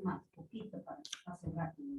Más poquito para hacer rápido.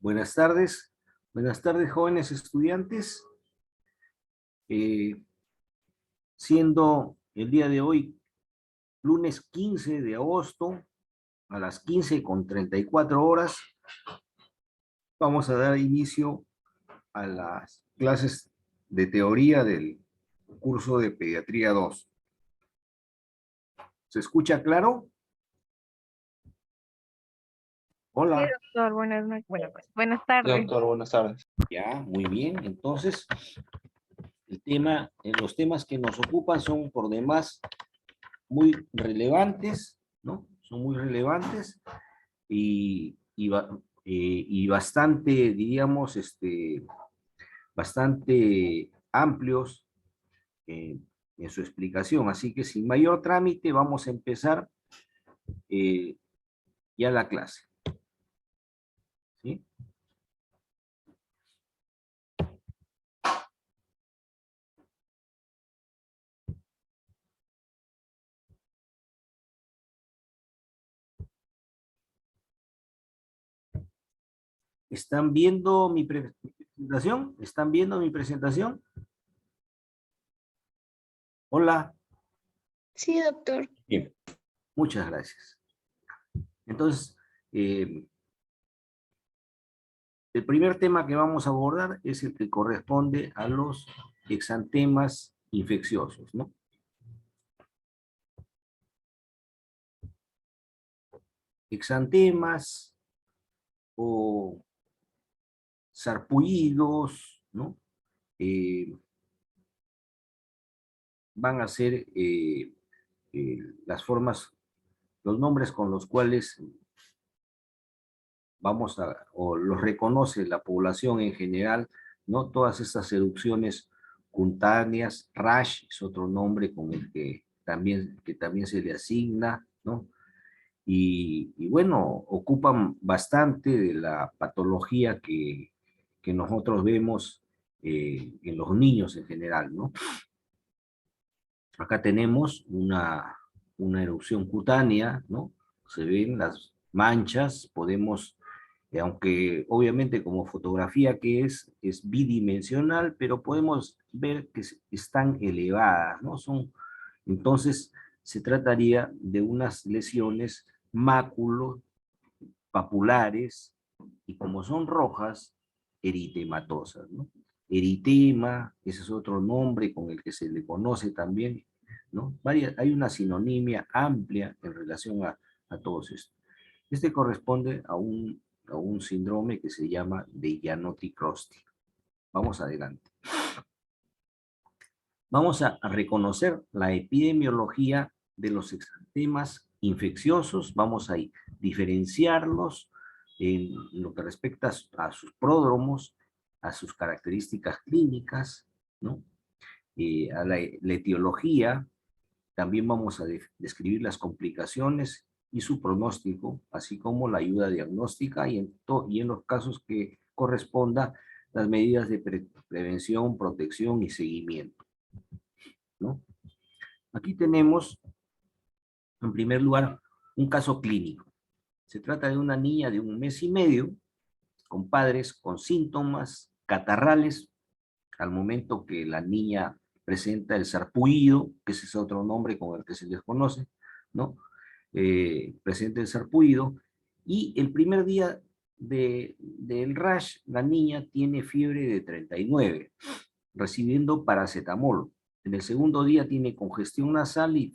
Buenas tardes jóvenes estudiantes. Siendo el día de hoy lunes 15 de agosto a las 15:34, vamos a dar inicio a las clases de teoría del curso de Pediatría 2. ¿Se escucha claro? Hola. Sí, doctor, buenas noches. Bueno, pues, buenas tardes. Doctor, buenas tardes. Ya, muy bien. Entonces, los temas que nos ocupan son por demás muy relevantes, ¿no? Son muy relevantes y bastante, diríamos, bastante amplios en su explicación. Así que sin mayor trámite vamos a empezar ya la clase. ¿Sí? ¿Están viendo mi presentación? ¿Están viendo mi presentación? Hola. Sí, doctor. Bien, muchas gracias. Entonces, el primer tema que vamos a abordar es el que corresponde a los exantemas infecciosos, ¿no? Exantemas o sarpullidos, ¿no? Van a ser las formas, los nombres con los cuales o los reconoce la población en general, ¿no? Todas estas erupciones cutáneas, rash es otro nombre con el que también se le asigna, ¿no? Y bueno, ocupan bastante de la patología que nosotros vemos en los niños en general, ¿no? Acá tenemos una erupción cutánea, ¿no? Se ven las manchas, podemos, aunque obviamente como fotografía que es bidimensional, pero podemos ver que están elevadas, ¿no? Entonces, se trataría de unas lesiones papulares, y como son rojas, eritematosas, ¿no? Eritema, ese es otro nombre con el que se le conoce también, ¿no? Hay una sinonimia amplia en relación a todos estos. Este corresponde a un síndrome que se llama de Gianotti-Crosty. Vamos adelante. Vamos a reconocer la epidemiología de los exantemas infecciosos, vamos a diferenciarlos en lo que respecta a sus pródromos, a sus características clínicas, ¿no? A la etiología, también vamos a describir las complicaciones y su pronóstico, así como la ayuda diagnóstica y en los casos que corresponda, las medidas de prevención, protección y seguimiento, ¿no? Aquí tenemos, en primer lugar, un caso clínico. Se trata de una niña de 1 mes y medio, con padres con síntomas catarrales, al momento que la niña presenta el sarpullido, que ese es otro nombre con el que se les conoce, ¿no? Presenta el sarpullido, Y el primer día del rash, la niña tiene fiebre de 39, recibiendo paracetamol. En el segundo día tiene congestión nasal y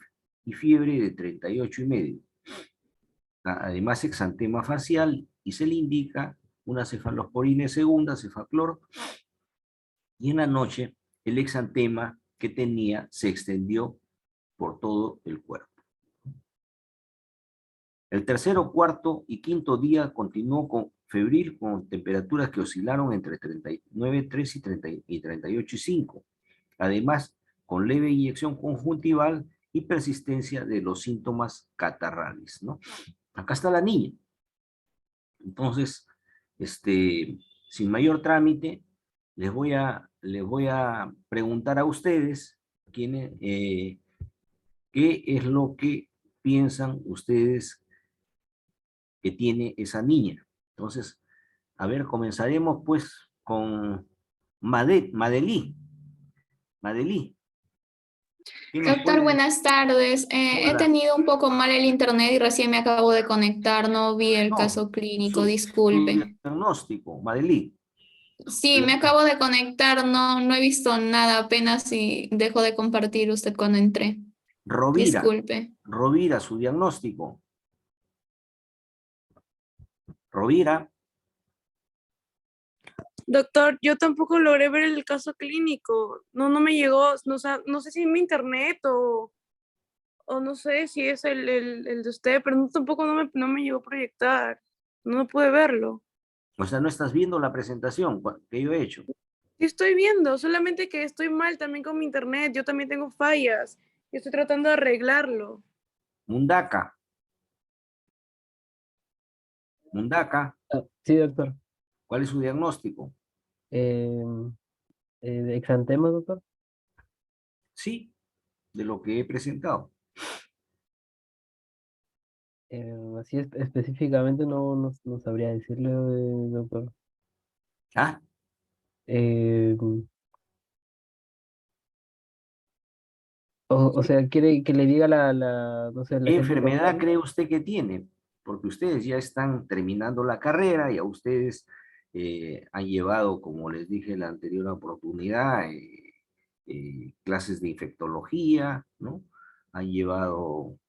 fiebre de 38,5. Además, exantema facial, y se le indica una cefalosporina segunda, cefaclor, y en la noche el exantema que tenía se extendió por todo el cuerpo. El tercero, cuarto y quinto día continuó con febril con temperaturas que oscilaron entre 39,3 y 38,5. Además, con leve inyección conjuntival y persistencia de los síntomas catarrales, ¿no? Acá está la niña. Entonces, sin mayor trámite, les voy a preguntar a ustedes qué es lo que piensan ustedes que tiene esa niña. Entonces, a ver, comenzaremos pues con Madeli. Madeli, ¿qué nos Doctor, puede decir? buenas tardes. He Hola. tenido un poco mal el internet y recién me acabo de conectar. No vi el No, caso clínico, su disculpe. diagnóstico, Madeli. Sí, me acabo de conectar, no he visto nada apenas y dejo de compartir usted cuando entré. Rovira, Disculpe. Rovira, su diagnóstico. Rovira, Doctor, yo tampoco logré ver el caso clínico. No me llegó, no sé si en mi internet o no sé si es el de usted, pero tampoco no me llegó a proyectar. No pude verlo. o sea, no estás viendo la presentación que yo he hecho. Sí estoy viendo, solamente que estoy mal también con mi internet. Yo también tengo fallas. Y estoy tratando de arreglarlo. Mundaka. Mundaka, Sí, doctor. ¿cuál es su diagnóstico? Em, de exantema, doctor. Sí, de lo que he presentado. Así específicamente no sabría decirle, doctor. ¿Ah? Em, o sea, quiere que le diga no sé, la ¿Qué época del enfermedad año. cree usted que tiene? Porque ustedes ya están terminando la carrera y a ustedes han llevado, como les dije en la anterior oportunidad, clases de infectología, ¿no? Han llevado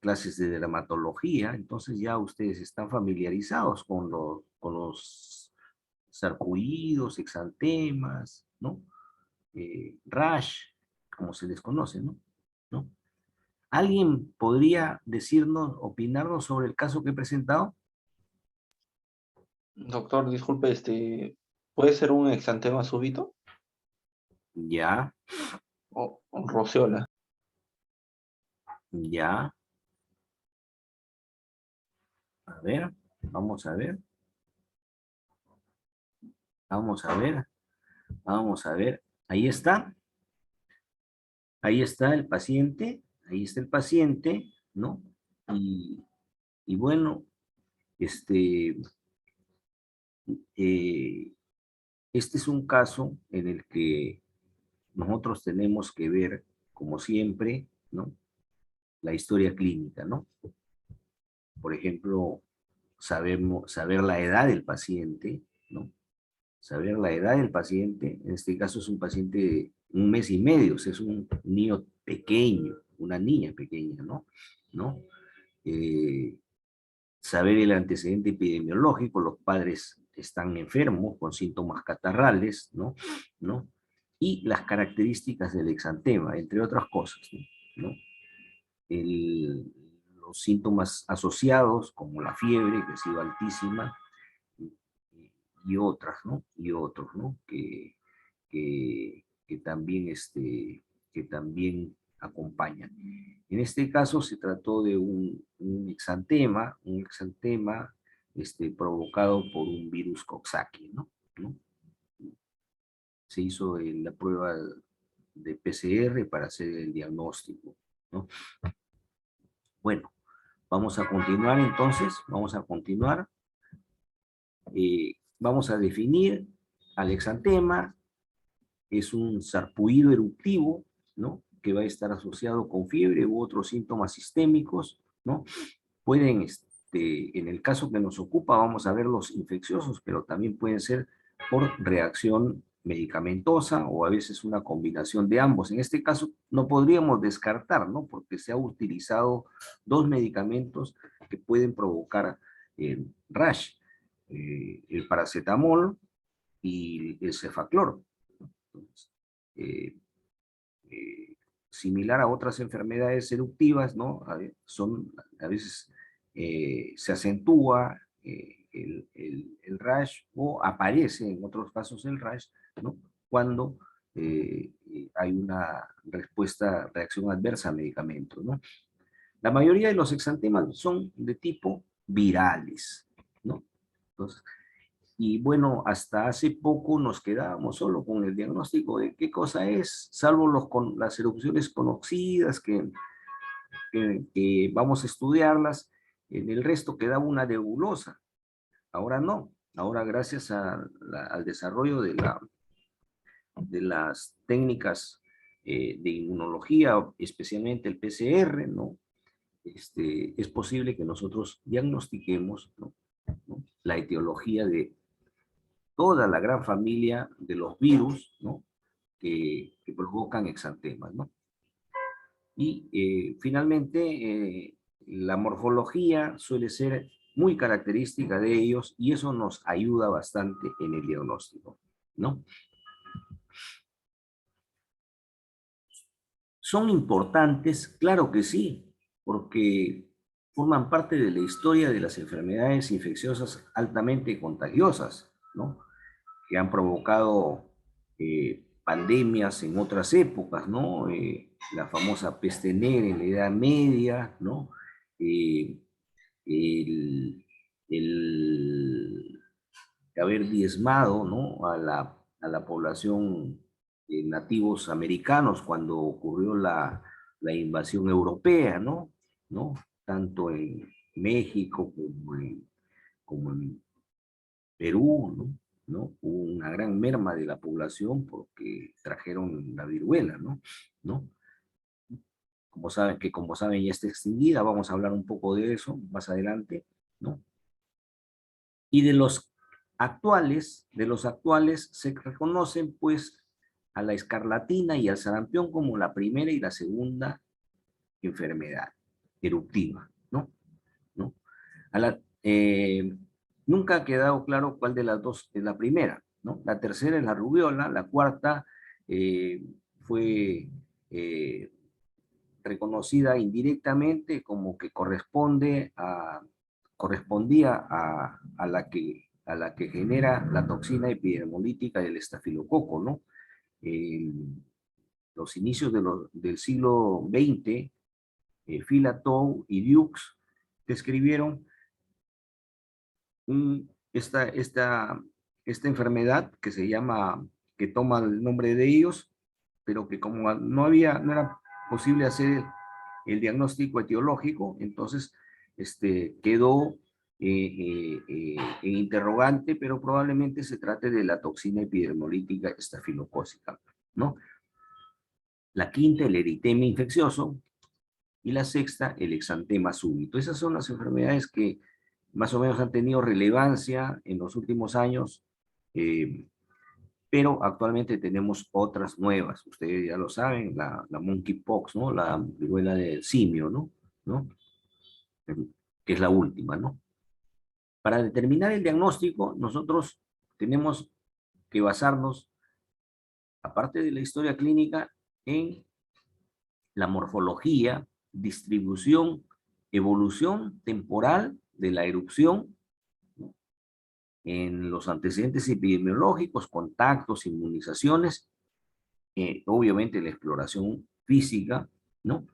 clases de dermatología, entonces ya ustedes están familiarizados con los sarpullidos, exantemas, ¿no? Rash, como se les conoce, ¿no? ¿No? ¿Alguien podría decirnos, opinarnos sobre el caso que he presentado? Doctor, disculpe, ¿puede ser un exantema súbito Ya, o roceola? ya. A ver, vamos a ver. Vamos a ver. Vamos a ver. Ahí está. Ahí está el paciente. Ahí está el paciente, ¿no? Y, y bueno, este, eh, este es un caso en el que nosotros tenemos que ver, como siempre, ¿no? La historia clínica, ¿no? Por ejemplo, saber la edad del paciente, ¿no? Saber la edad del paciente, en este caso es un paciente de 1 mes y medio, o sea, es un niño pequeño, una niña pequeña, ¿no? ¿No? Eh, Saber el antecedente epidemiológico, los padres están enfermos con síntomas catarrales, ¿no? ¿No? Y las características del exantema, entre otras cosas, ¿no? El, los síntomas asociados, como la fiebre, que ha sido altísima, y, y otras, ¿no? Y otros, ¿no? Que también, que también acompañan. En este caso se trató de un exantema provocado por un virus Coxsackie, ¿no? ¿No? Se hizo la prueba de PCR para hacer el diagnóstico, ¿no? Bueno, vamos a continuar entonces, vamos a continuar. Vamos a definir al exantema. Es un sarpullido eruptivo, ¿no? Que va a estar asociado con fiebre u otros síntomas sistémicos, ¿no? Pueden en el caso que nos ocupa, vamos a ver los infecciosos, pero también pueden ser por reacción medicamentosa o a veces una combinación de ambos. En este caso no podríamos descartar, ¿no? Porque se ha utilizado dos medicamentos que pueden provocar rash, el paracetamol y el cefaclor. Entonces, similar a otras enfermedades eruptivas, ¿no? A veces se acentúa el rash o aparece en otros casos el rash, ¿no? Cuando hay una reacción adversa a medicamentos, ¿no? La mayoría de los exantemas son de tipo virales, ¿no? Entonces, y bueno, hasta hace poco nos quedábamos solo con el diagnóstico de qué cosa es, salvo las erupciones conocidas que vamos a estudiarlas, en el resto quedaba una nebulosa. Ahora no, ahora gracias al desarrollo de las técnicas de inmunología, especialmente el PCR, ¿no? Es posible que nosotros diagnostiquemos, ¿no? La etiología de toda la gran familia de los virus, ¿no? que provocan exantemas, ¿no? Y finalmente, la morfología suele ser muy característica de ellos y eso nos ayuda bastante en el diagnóstico, ¿no? ¿Son importantes? Claro que sí, porque forman parte de la historia de las enfermedades infecciosas altamente contagiosas, ¿no? Que han provocado pandemias en otras épocas, ¿no? La famosa peste negra en la Edad Media, ¿no? Eh, el, el haber diezmado, ¿no? a la población de nativos americanos cuando ocurrió la invasión europea, ¿no? ¿No? Tanto en México como en Perú, ¿no? ¿No? Hubo una gran merma de la población porque trajeron la viruela, ¿no? ¿No? Como saben ya está extinguida, vamos a hablar un poco de eso más adelante, ¿no? Y de los actuales se reconocen pues a la escarlatina y al sarampión como la primera y la segunda enfermedad eruptiva, ¿no? ¿No? Nunca ha quedado claro cuál de las dos es la primera, ¿no? La tercera es la rubiola, la cuarta fue reconocida indirectamente como que correspondía a la que genera la toxina epidemolítica del estafilococo, ¿no? Los inicios del siglo XX, Philatow y Dukes describieron esta enfermedad que toma el nombre de ellos, pero que como no era posible hacer el diagnóstico etiológico, entonces quedó en interrogante, pero probablemente se trate de la toxina epidermolítica estafilocócica, ¿no? La quinta, el eritema infeccioso, y la sexta, el exantema súbito. Esas son las enfermedades que más o menos han tenido relevancia en los últimos años, pero actualmente tenemos otras nuevas. Ustedes ya lo saben, la monkeypox, ¿no? La viruela del simio, ¿no? ¿No? Que es la última, ¿no? Para determinar el diagnóstico, nosotros tenemos que basarnos, aparte de la historia clínica, en la morfología, distribución, evolución temporal de la erupción, ¿no? En los antecedentes epidemiológicos, contactos, inmunizaciones, obviamente la exploración física, ¿no?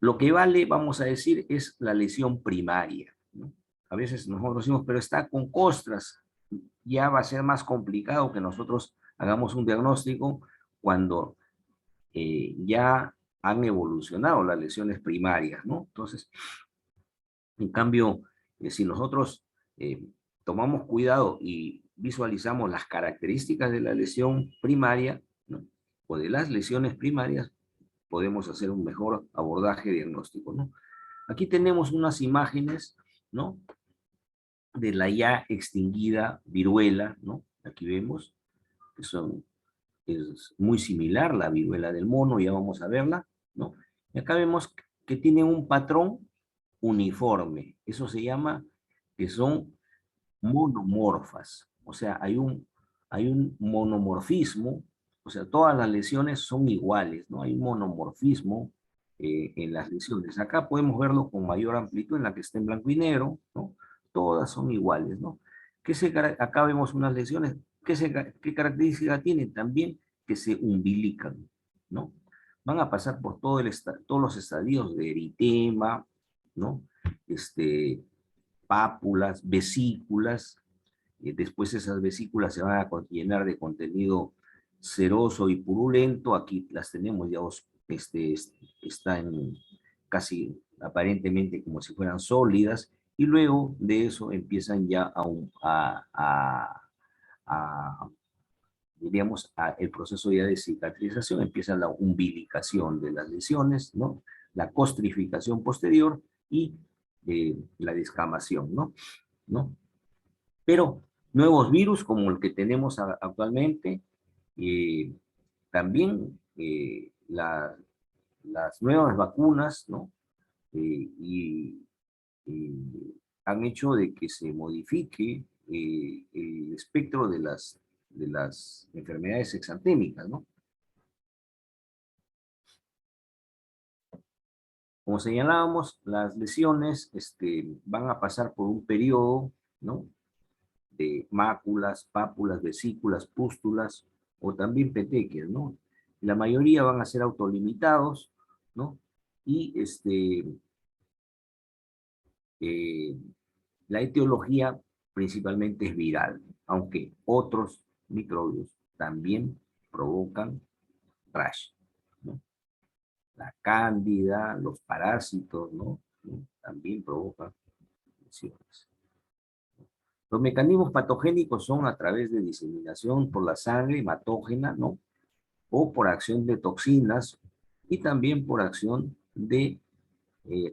Lo que vale, vamos a decir, es la lesión primaria, ¿no? A veces nosotros decimos, pero está con costras, ya va a ser más complicado que nosotros hagamos un diagnóstico cuando ya han evolucionado las lesiones primarias, ¿no? Entonces, en cambio, si nosotros tomamos cuidado y visualizamos las características de la lesión primaria, ¿no? O de las lesiones primarias, podemos hacer un mejor abordaje diagnóstico, ¿no? Aquí tenemos unas imágenes, ¿no? De la ya extinguida viruela, ¿no? Aquí vemos que es muy similar la viruela del mono, ya vamos a verla, ¿no? Y acá vemos que tiene un patrón uniforme. Eso se llama que son monomorfas. O sea, hay un monomorfismo, o sea, todas las lesiones son iguales, ¿no? Hay un monomorfismo en las lesiones. Acá podemos verlo con mayor amplitud en la que está en blanco y negro, ¿no? Todas son iguales, ¿no? Acá vemos unas lesiones, ¿qué característica tienen? También que se umbilican, ¿no? Van a pasar por todos los estadios de eritema, ¿no? Pápulas, vesículas, después esas vesículas se van a llenar de contenido ceroso y purulento, aquí las tenemos ya, están casi aparentemente como si fueran sólidas, y luego de eso empiezan ya diríamos, el proceso ya de cicatrización, empieza la umbilicación de las lesiones, ¿no? La costrificación posterior y la descamación, ¿no? ¿No? Pero nuevos virus como el que tenemos actualmente, también las nuevas vacunas, ¿no? Y han hecho de que se modifique el espectro de las enfermedades exantémicas, ¿no? Como señalábamos, las lesiones van a pasar por un periodo, ¿no? De máculas, pápulas, vesículas, pústulas o también petequias, ¿no? La mayoría van a ser autolimitados, ¿no? Y la etiología principalmente es viral, aunque otros microbios también provocan rash, ¿no? La cándida, los parásitos, ¿no? También provocan lesiones. Los mecanismos patogénicos son a través de diseminación por la sangre hematógena, ¿no? O por acción de toxinas y también por acción de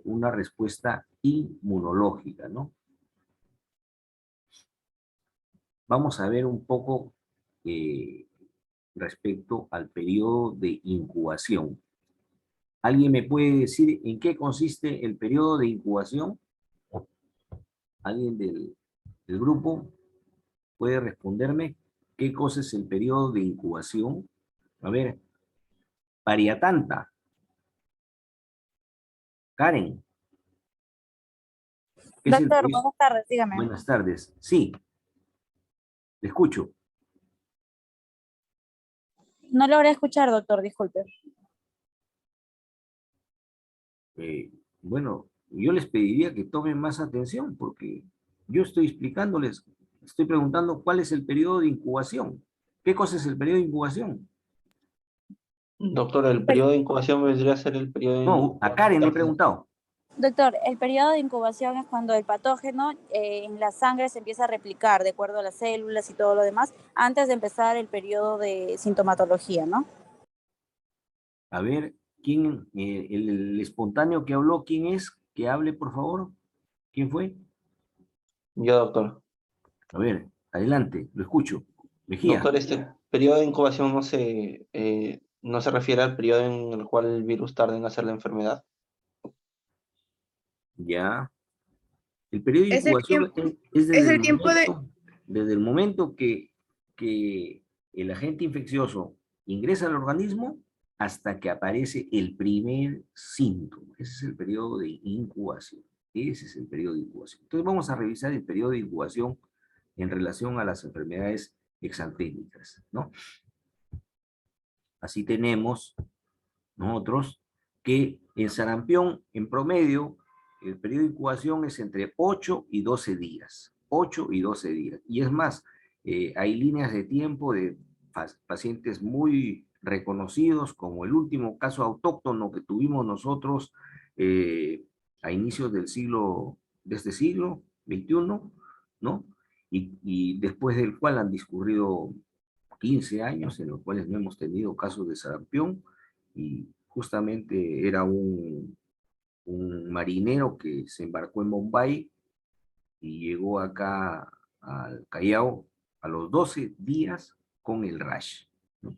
una respuesta inmunológica, ¿no? Vamos a ver un poco respecto al periodo de incubación. ¿Alguien me puede decir en qué consiste el periodo de incubación? ¿Alguien del grupo puede responderme qué cosa es el periodo de incubación? A ver, Pariatanta. Karen. ¿Qué es el Doctor, periodo? buenas tardes, dígame. Buenas tardes. Sí, te escucho. No logré escuchar, doctor, disculpe. Bueno, yo les pediría que tomen más atención porque yo estoy explicándoles, estoy preguntando cuál es el periodo de incubación. ¿Qué cosa es el periodo de incubación? Doctor, el periodo de incubación vendría a ser el periodo No, a Karen le he preguntado. Doctor, el periodo de incubación es cuando el patógeno en la sangre se empieza a replicar de acuerdo a las células y todo lo demás, antes de empezar el periodo de sintomatología, ¿no? A ver, ¿quién, el espontáneo que habló, quién es? Que hable, por favor. ¿Quién fue? Yo, doctor. A ver, adelante, lo escucho. Mejía. Doctor, este periodo de incubación no se refiere al periodo en el cual el virus tarda en hacer la enfermedad. Ya. El periodo de Es el incubación tiempo, es es el tiempo de... desde el momento que el agente infeccioso ingresa al organismo hasta que aparece el primer síntoma. Ese es el periodo de incubación. Ese es el periodo de incubación. Entonces vamos a revisar el periodo de incubación en relación a las enfermedades exantémicas, ¿no? Así tenemos nosotros que en sarampión, en promedio, el periodo de incubación es entre 8 y 12 días. 8 y 12 días. Y es más, hay líneas de tiempo de pacientes muy reconocidos, como el último caso autóctono que tuvimos nosotros a inicios de este siglo XXI, ¿no? Y después del cual han discurrido 15 años en los cuales no hemos tenido casos de sarampión, y justamente era un un marinero que se embarcó en Bombay y llegó acá al Callao a los 12 días con el rash, ¿no?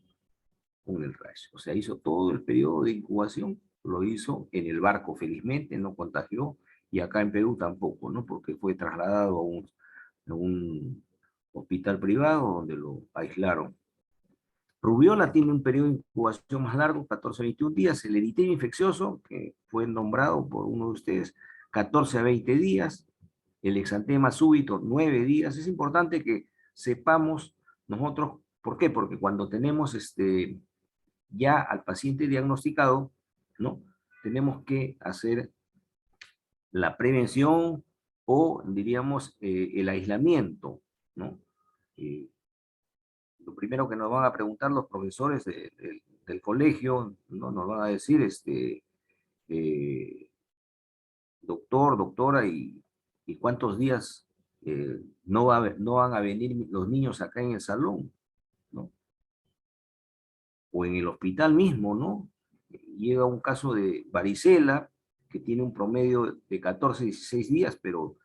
Con el rash. O sea, hizo todo el periodo de incubación, lo hizo en el barco, felizmente, no contagió, y acá en Perú tampoco, ¿no? Porque fue trasladado a un hospital privado donde lo aislaron. Rubiola tiene un periodo de incubación más largo, 14 a 21 días. El eritema infeccioso, que fue nombrado por uno de ustedes, 14 a 20 días. El exantema súbito, 9 días. Es importante que sepamos nosotros, ¿por qué? Porque cuando tenemos ya al paciente diagnosticado, ¿no? Tenemos que hacer la prevención o, diríamos, el aislamiento, ¿no? Lo primero que nos van a preguntar los profesores del colegio, ¿no? Nos van a decir, doctor, doctora, y cuántos días no van a venir los niños acá en el salón, ¿no? O en el hospital mismo, ¿no? Llega un caso de varicela, que tiene un promedio de 14, 16 días, pero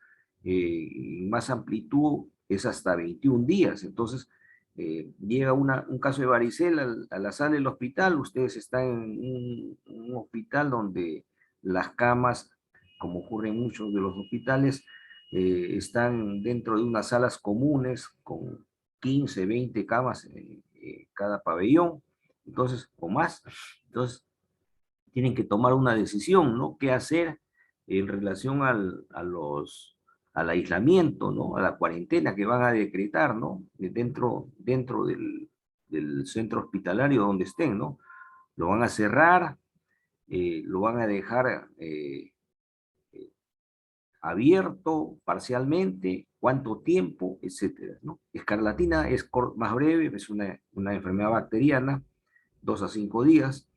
en más amplitud es hasta 21 días. Entonces, llega un caso de varicela a la sala del hospital, ustedes están en un hospital donde las camas, como ocurre en muchos de los hospitales, están dentro de unas salas comunes con 15, 20 camas en cada pabellón, entonces, o más. Entonces, tienen que tomar una decisión, ¿no? ¿Qué hacer en relación al aislamiento, ¿no? A la cuarentena que van a decretar, ¿no? Dentro del centro hospitalario donde estén, ¿no? Lo van a cerrar, lo van a dejar abierto parcialmente, cuánto tiempo, etcétera, ¿no? Escarlatina es más breve, es una enfermedad bacteriana, 2 a 5 días.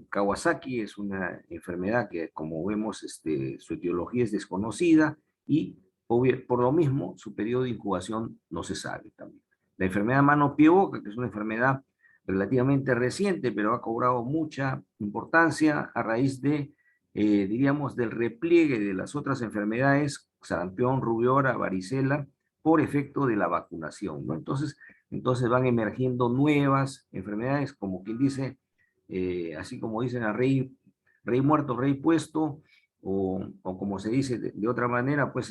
Kawasaki es una enfermedad que, como vemos, su etiología es desconocida y por lo mismo su periodo de incubación no se sabe también. La enfermedad mano-pie-boca, que es una enfermedad relativamente reciente, pero ha cobrado mucha importancia a raíz de, diríamos, del repliegue de las otras enfermedades, sarampión, rubiola, varicela, por efecto de la vacunación, ¿no? Entonces van emergiendo nuevas enfermedades, como quien dice, así como dicen a rey muerto, rey puesto, o como se dice de otra manera, pues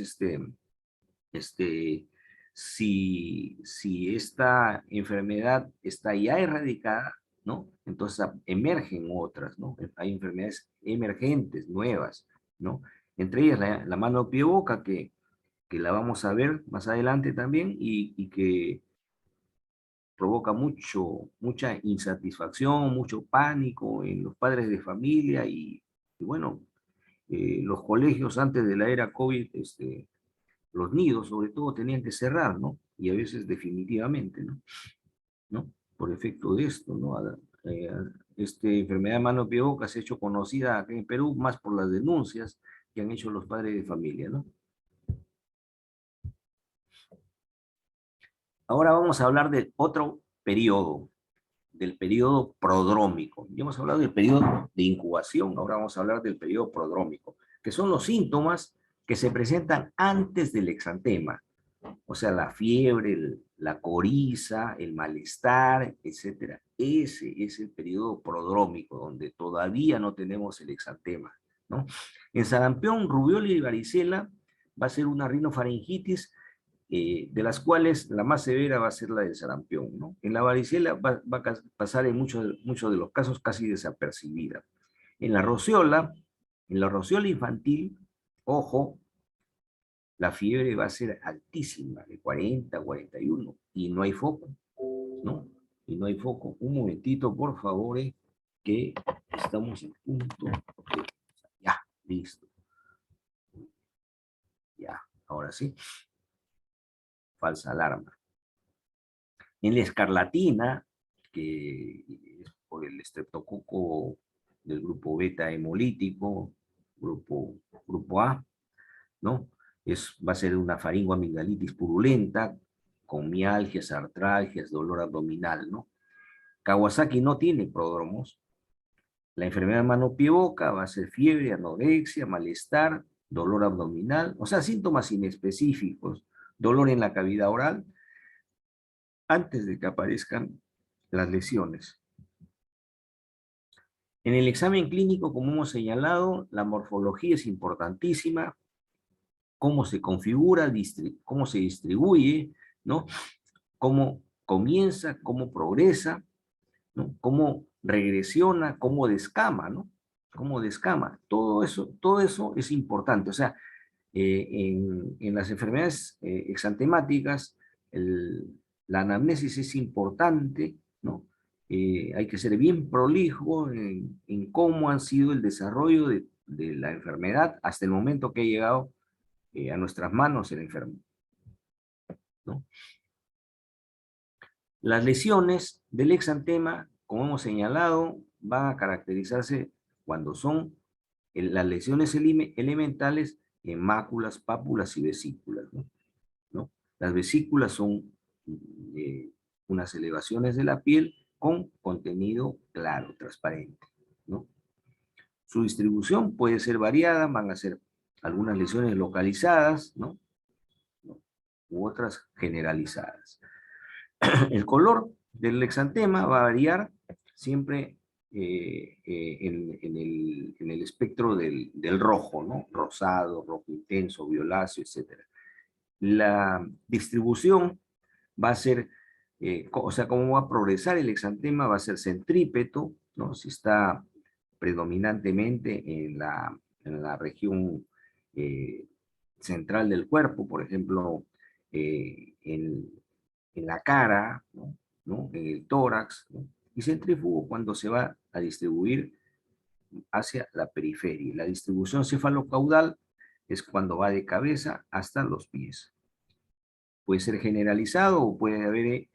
si esta enfermedad está ya erradicada, ¿no? Entonces emergen otras, ¿no? Hay enfermedades emergentes, nuevas, ¿no? Entre ellas la mano, pie, boca, que la vamos a ver más adelante también, y que provoca mucha insatisfacción, mucho pánico en los padres de familia, y bueno, los colegios antes de la era COVID, los nidos sobre todo tenían que cerrar, ¿no? Y a veces definitivamente, ¿no? Por efecto de esto, ¿no? Esta enfermedad de mano, pie, boca se ha hecho conocida acá en Perú más por las denuncias que han hecho los padres de familia, ¿no? Ahora vamos a hablar de otro periodo, del periodo prodrómico. Ya hemos hablado del periodo de incubación, ahora vamos a hablar del periodo prodrómico, que son los síntomas que se presentan antes del exantema, o sea, la fiebre, la coriza, el malestar, etc. Ese es el periodo prodrómico, donde todavía no tenemos el exantema, ¿no? En sarampión, rubiola y varicela va a ser una rinofaringitis, de las cuales la más severa va a ser la del sarampión, ¿no? En la varicela va a pasar en muchos de los casos casi desapercibida. En la rociola infantil, ojo, la fiebre va a ser altísima, de 40 a 41, y no hay foco, ¿no? Y no hay foco. Un momentito, por favor, que estamos en punto. Okay. Ya, listo. Ya, ahora sí. Falsa alarma. En la escarlatina, que es por el estreptococo del grupo beta hemolítico, grupo A, ¿no? Va a ser una faringoamigdalitis purulenta, con mialgias, artralgias, dolor abdominal, ¿no? Kawasaki no tiene pródromos. La enfermedad mano-pie-boca va a ser fiebre, anorexia, malestar, dolor abdominal, o sea, síntomas inespecíficos, dolor en la cavidad oral, antes de que aparezcan las lesiones. En el examen clínico, como hemos señalado, la morfología es importantísima, cómo se configura, cómo se distribuye, ¿no? Cómo comienza, cómo progresa, ¿no? Cómo regresiona, cómo descama, ¿no? Cómo descama. Todo eso es importante. O sea, en las enfermedades exantemáticas, la anamnesis es importante, ¿no? Hay que ser bien prolijo en cómo han sido el desarrollo de la enfermedad hasta el momento que ha llegado a nuestras manos el enfermo, ¿no? Las lesiones del exantema, como hemos señalado, van a caracterizarse cuando son las lesiones elementales en máculas, pápulas y vesículas, ¿no? Las vesículas son unas elevaciones de la piel con contenido claro, transparente, ¿no? Su distribución puede ser variada, van a ser algunas lesiones localizadas, ¿no? U otras generalizadas. El color del exantema va a variar siempre en el espectro del rojo, ¿no? Rosado, rojo intenso, violáceo, etc. La distribución va a ser, o sea, cómo va a progresar el exantema, va a ser centrípeto, ¿no? Si está predominantemente en la región central del cuerpo, por ejemplo, en la cara, ¿no? En el tórax, ¿no? Y centrífugo cuando se va a distribuir hacia la periferia. La distribución cefalocaudal es cuando va de cabeza hasta los pies. Puede ser generalizado o puede haber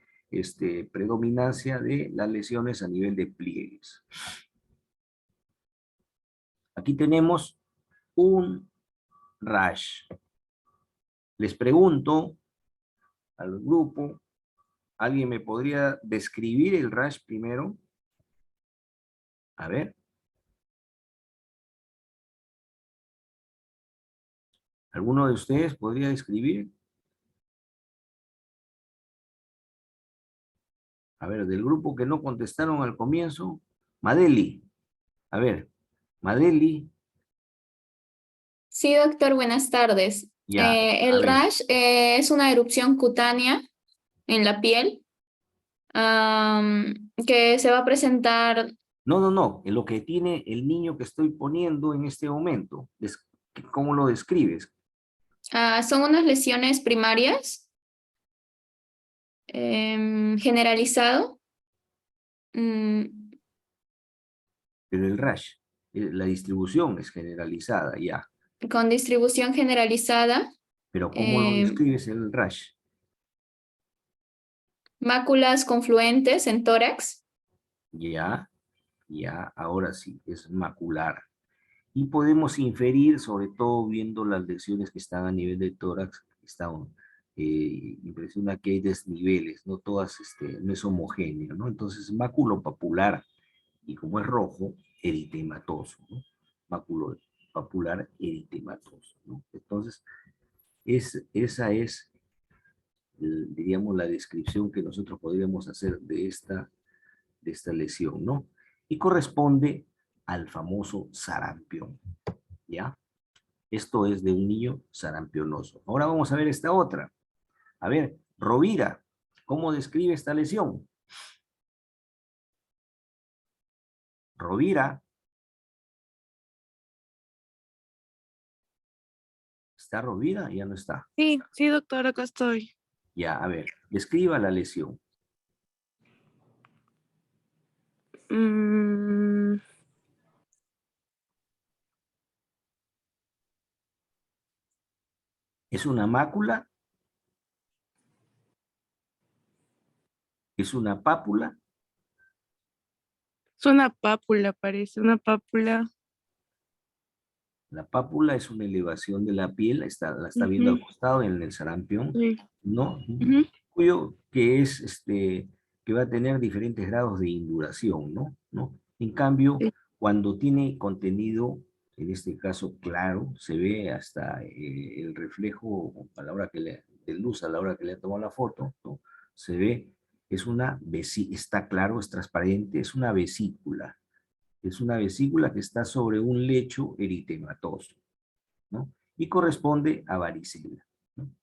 predominancia de las lesiones a nivel de pliegues. Aquí tenemos un rash. Les pregunto al grupo, ¿alguien me podría describir el rash primero? A ver. ¿Alguno de ustedes podría describir? A ver, del grupo que no contestaron al comienzo. Madeli. A ver, Madeli. Sí, doctor, buenas tardes. Ya, a El ver. rash es una erupción cutánea en la piel que se va a presentar. No. Lo que tiene el niño que estoy poniendo en este momento. ¿Cómo lo describes? Son unas lesiones primarias, generalizado. Pero el rash, la distribución es generalizada, ya. Con distribución generalizada, Pero ¿cómo lo describes el rash? máculas confluentes en tórax. Ya, ahora sí, es macular. Y podemos inferir, sobre todo viendo las lesiones que están a nivel de tórax, están, impresiona que hay desniveles, no todas, no es homogéneo, ¿no? Entonces, maculopapular, y como es rojo, eritematoso, ¿no? Maculopapular eritematoso, ¿no? Entonces, esa es, diríamos, la descripción que nosotros podríamos hacer de esta lesión, ¿no? Y corresponde al famoso sarampión, ¿ya? Esto es de un niño sarampionoso. Ahora vamos a ver esta otra. A ver, Rovira, ¿cómo describe esta lesión? Rovira. ¿Está Rovira? Ya no está. Sí, doctor, acá estoy. Ya, a ver, describa la lesión. ¿Es una mácula? ¿Es una pápula? Es una pápula, parece, una pápula. La pápula es una elevación de la piel, la está viendo al costado en el sarampión, Sí. ¿no? Cuyo que es, que va a tener diferentes grados de induración, ¿no? En cambio, Sí. cuando tiene contenido, en este caso claro, se ve hasta el reflejo a la hora de luz a la hora que le ha tomado la foto, ¿no? Se ve, está claro, es transparente, es una vesícula. Es una vesícula que está sobre un lecho eritematoso, ¿no? Y corresponde a varicela, ¿no?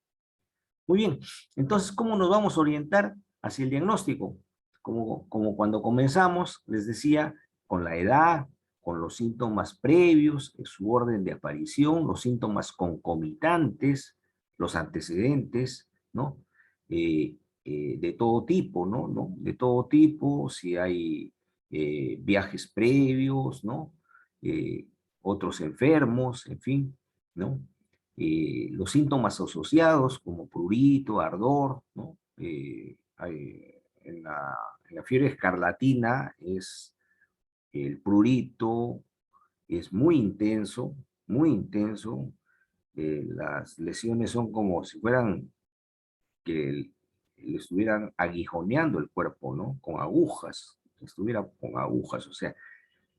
Muy bien, entonces, ¿cómo nos vamos a orientar hacia el diagnóstico? Como cuando comenzamos, les decía, con la edad, con los síntomas previos, su orden de aparición, los síntomas concomitantes, los antecedentes, ¿no? De todo tipo, ¿no? De todo tipo, si hay viajes previos, ¿no? Otros enfermos, en fin, ¿no? Los síntomas asociados como prurito, ardor, ¿no? En la fiebre escarlatina es el prurito, es muy intenso, muy intenso. Las lesiones son como si fueran que le estuvieran aguijoneando el cuerpo, ¿no? Con agujas, estuviera con agujas, o sea,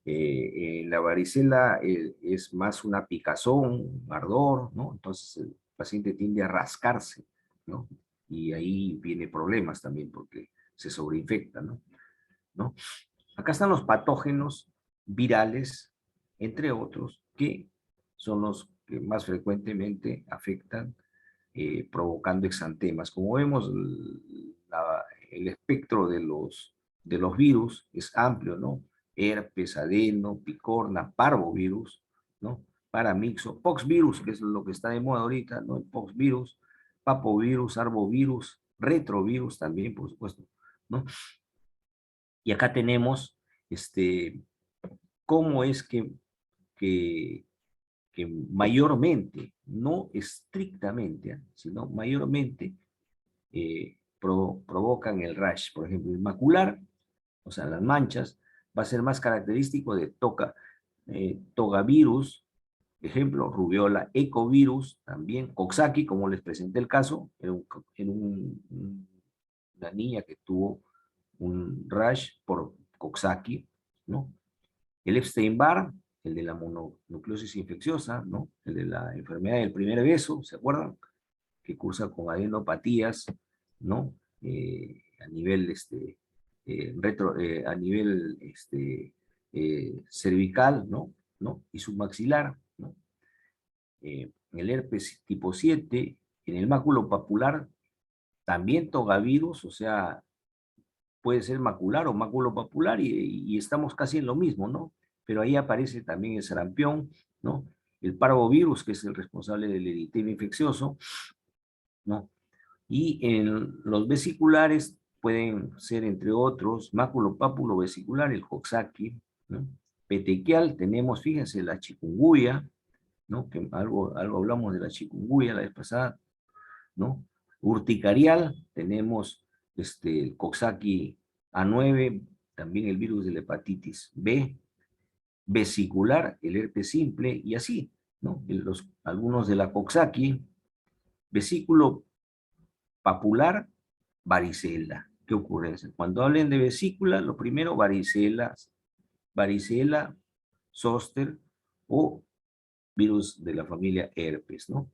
la varicela es más una picazón, un ardor, ¿no? Entonces el paciente tiende a rascarse, ¿no? Y ahí viene problemas también porque se sobreinfecta, ¿no? Acá están los patógenos virales, entre otros, que son los que más frecuentemente afectan, provocando exantemas. Como vemos, el espectro de los virus es amplio, ¿no? Herpes, adeno, picorna, parvovirus, ¿no? Paramixo, poxvirus, que es lo que está de moda ahorita, ¿no? El poxvirus, papovirus, arbovirus, retrovirus también, por supuesto, ¿no? Y acá tenemos cómo es que mayormente, no estrictamente, sino mayormente provocan el rash. Por ejemplo, el macular, o sea, las manchas, va a ser más característico de togavirus, ejemplo, rubiola, ecovirus, también, Coxsackie, como les presenté el caso, una niña que tuvo un rash por Coxsackie, ¿no? El Epstein-Barr, el de la mononucleosis infecciosa, ¿no? El de la enfermedad del primer beso, ¿se acuerdan? Que cursa con adenopatías, ¿no? A nivel, a nivel cervical, ¿no? Y submaxilar, ¿no? El herpes tipo 7, en el máculo papular, también togavirus, o sea, puede ser macular o maculopapular y estamos casi en lo mismo, ¿no? Pero ahí aparece también el sarampión, ¿no? El parvovirus, que es el responsable del eritema infeccioso, ¿no? Y en los vesiculares pueden ser, entre otros, maculopapulo vesicular, el Coxsackie, ¿no? Petequial tenemos, fíjense, la chikungunya, ¿no? Que algo hablamos de la chikungunya la vez pasada, ¿no? Urticarial tenemos el Coxsackie A9, también el virus de la hepatitis B, vesicular, el herpes simple, y así, ¿no? Algunos de la Coxsackie, vesículo papular, varicela. ¿Qué ocurre? Cuando hablen de vesícula, lo primero, varicela, zóster o virus de la familia herpes, ¿no?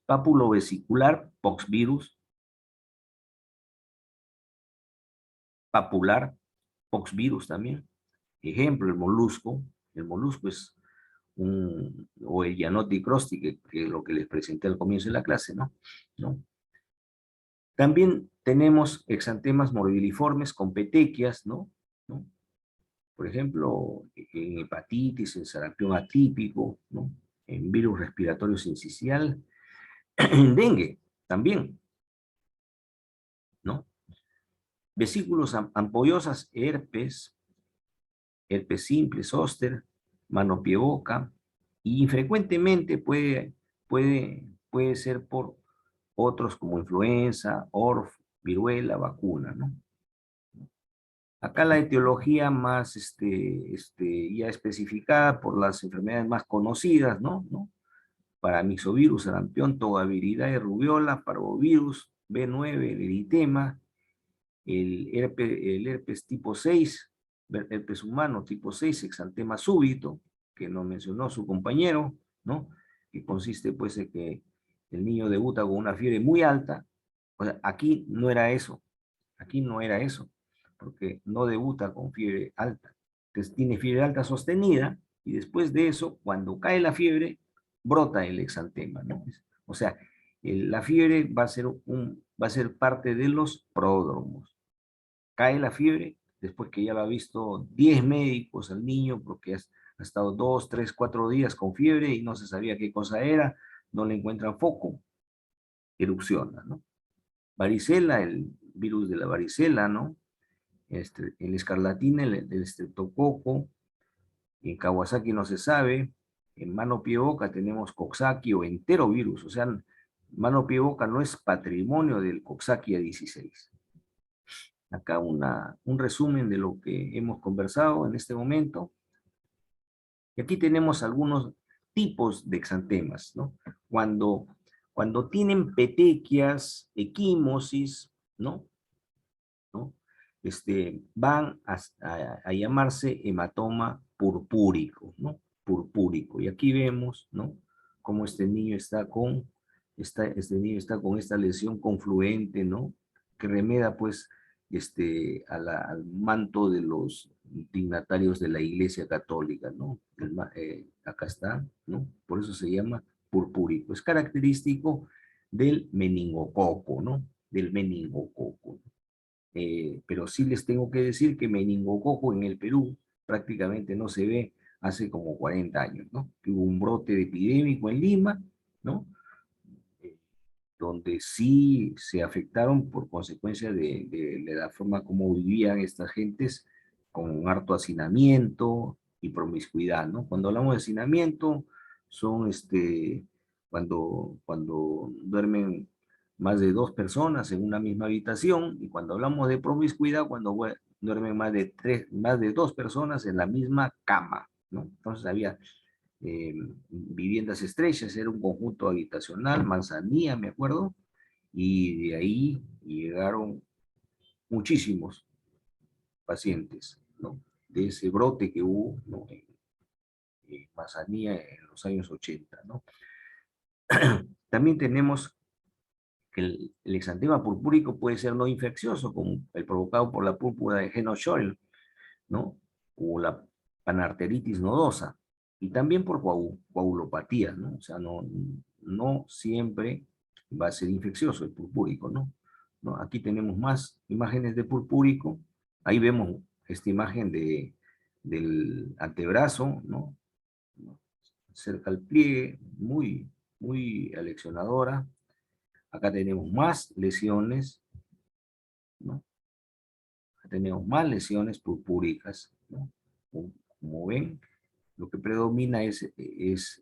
Pápulo vesicular, poxvirus, papular, poxvirus también. Ejemplo, el molusco es o el Gianotti-Crosty, que es lo que les presenté al comienzo de la clase, ¿no? También tenemos exantemas morbiliformes con petequias, ¿no? Por ejemplo, en hepatitis, en sarampión atípico, ¿no? En virus respiratorio sincicial, en dengue también, ¿no? Vesículos ampollosas, herpes simple, zóster, mano, pie, boca, y infrecuentemente puede ser por otros como influenza, orf, viruela, vacuna, ¿no? Acá la etiología más ya especificada por las enfermedades más conocidas, ¿no? Paramyxovirus, sarampión, tobaviridae, rubiola, parvovirus, B9, el eritema, el herpes tipo 6, herpes humano tipo 6, exantema súbito, que nos mencionó su compañero, ¿no? Que consiste pues en que el niño debuta con una fiebre muy alta. O sea, aquí no era eso, aquí no era eso, porque no debuta con fiebre alta. Entonces tiene fiebre alta sostenida y después de eso, cuando cae la fiebre, brota el exantema, ¿no? O sea, la fiebre va a ser parte de los pródromos. Cae la fiebre, después que ya lo ha visto 10 médicos al niño, porque ha estado 2, 3, 4 días con fiebre y no se sabía qué cosa era, no le encuentran foco, erupciona, ¿no? Varicela, el virus de la varicela, ¿no? El escarlatina, el estreptococo, en Kawasaki no se sabe, en mano, pie, boca tenemos Coxsackie o enterovirus, o sea, mano, pie, boca no es patrimonio del Coxsackie A16. Acá un resumen de lo que hemos conversado en este momento. Y aquí tenemos algunos tipos de exantemas, ¿no? Cuando tienen petequias, equimosis, ¿no? Van a llamarse hematoma purpúrico, ¿no? Purpúrico. Y aquí vemos, ¿no? Cómo este niño está con esta lesión confluente, ¿no? Que remeda, pues, al manto de los dignatarios de la Iglesia Católica, ¿no? Acá está, ¿no? Por eso se llama purpúrico. Es característico del meningococo, ¿no? Del meningococo. Pero sí les tengo que decir que meningococo en el Perú prácticamente no se ve hace como 40 años, ¿no? Que hubo un brote epidémico en Lima, ¿no? Donde sí se afectaron por consecuencia de la forma como vivían estas gentes, con harto hacinamiento y promiscuidad, ¿no? Cuando hablamos de hacinamiento, son cuando duermen más de 2 personas en una misma habitación, y cuando hablamos de promiscuidad, cuando duermen más de 2 personas en la misma cama, ¿no? Entonces había viviendas estrechas, era un conjunto habitacional, Manzanilla, me acuerdo, y de ahí llegaron muchísimos pacientes, ¿no? De ese brote que hubo, ¿no? En Manzanilla en los años 80, ¿no? También tenemos que el exantema purpúrico puede ser no infeccioso, como el provocado por la púrpura de Henoch-Schönlein, ¿no? O la panarteritis nodosa, y también por coagulopatía, ¿no? O sea, no siempre va a ser infeccioso el purpúrico, ¿no? Aquí tenemos más imágenes de purpúrico. Ahí vemos esta imagen del antebrazo, ¿no? Cerca al pliegue, muy aleccionadora. Acá tenemos más lesiones, ¿no? Acá tenemos más lesiones purpúricas, ¿no? Como ven, lo que predomina es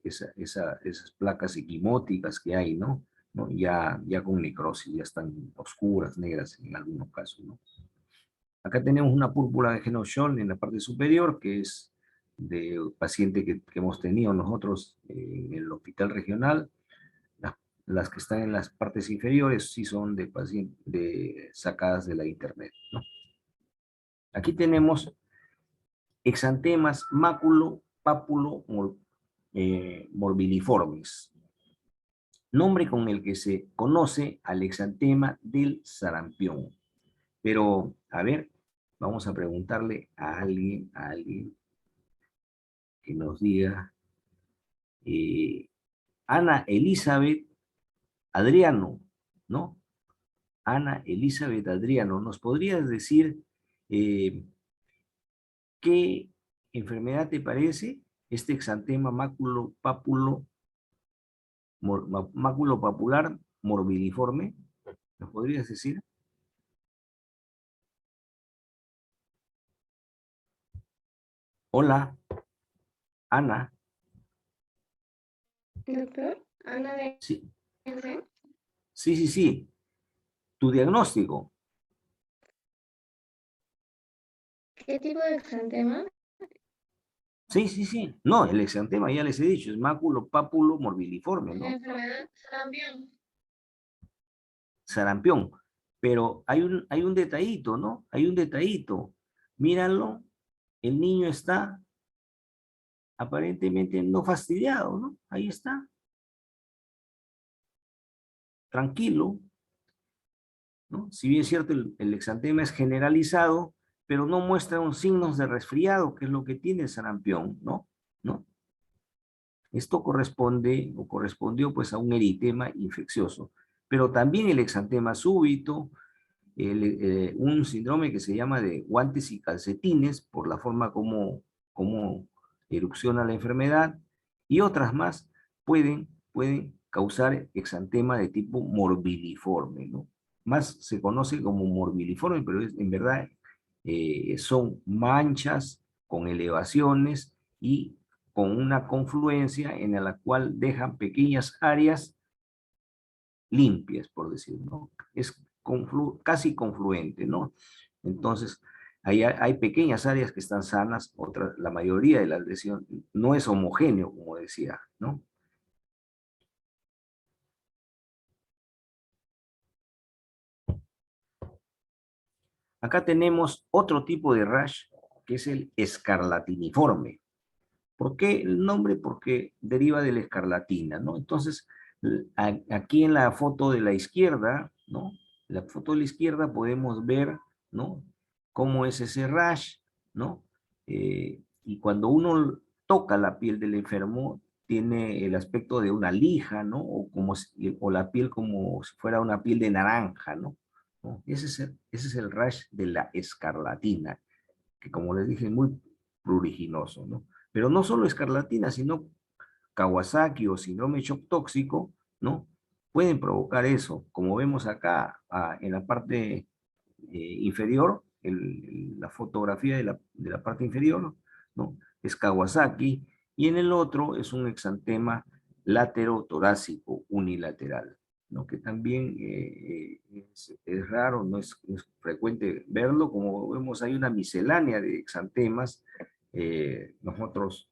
esas placas equimóticas que hay, ¿no? Ya con necrosis, ya están oscuras, negras en algunos casos, ¿no? Acá tenemos una púrpura de Henoch-Schönlein en la parte superior, que es de paciente que hemos tenido nosotros en el hospital regional. Las que están en las partes inferiores sí son sacadas de la internet, ¿no? Aquí tenemos exantemas morbiliformes, nombre con el que se conoce al exantema del sarampión. Pero, a ver, vamos a preguntarle a alguien que nos diga, Ana Elizabeth Adriano, ¿no? Ana Elizabeth Adriano, ¿nos podrías decir qué enfermedad te parece este exantema maculopapular morbiliforme? ¿Nos podrías decir? Hola, Ana. Doctor, Ana de... Sí, sí. Tu diagnóstico. ¿Qué tipo de exantema? Sí. No, el exantema ya les he dicho, es maculopapulo morbiliforme, ¿no? Enfermedad sarampión. Sarampión. Pero hay un detallito, ¿no? Hay un detallito. Míralo el niño está aparentemente no fastidiado, ¿no? Ahí está. Tranquilo, ¿no? Si bien es cierto, el exantema es generalizado, pero no muestra unos signos de resfriado, que es lo que tiene el sarampión, ¿no? ¿No? Esto corresponde o correspondió pues a un eritema infeccioso. Pero también el exantema súbito, un síndrome que se llama de guantes y calcetines, por la forma como erupciona la enfermedad, y otras más pueden causar exantema de tipo morbiliforme, ¿no? Más se conoce como morbiliforme, pero en verdad son manchas con elevaciones y con una confluencia en la cual dejan pequeñas áreas limpias, por decirlo, ¿no? Es casi confluente, ¿no? Entonces, hay pequeñas áreas que están sanas, la mayoría de la lesión no es homogéneo, como decía, ¿no? Acá tenemos otro tipo de rash, que es el escarlatiniforme. ¿Por qué el nombre? Porque deriva de la escarlatina, ¿no? Entonces, aquí en la foto de la izquierda, ¿no? La foto de la izquierda podemos ver, ¿no? Cómo es ese rash, ¿no? Y cuando uno toca la piel del enfermo, tiene el aspecto de una lija, ¿no? O la piel como si fuera una piel de naranja, ¿no? ¿No? Ese es el rash de la escarlatina, que como les dije, es muy pruriginoso, ¿no? Pero no solo escarlatina, sino Kawasaki o síndrome de shock tóxico, ¿no? Pueden provocar eso, como vemos acá en la parte inferior, la fotografía de la parte inferior, ¿no? Es Kawasaki, y en el otro es un exantema látero-torácico unilateral, ¿no? Que también es raro, no es frecuente verlo, como vemos hay una miscelánea de exantemas, nosotros,